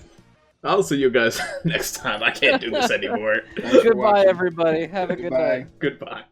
I'll see you guys next time. I can't do this anymore. Thanks for Goodbye, watching. everybody. Have a good Goodbye. night. Goodbye.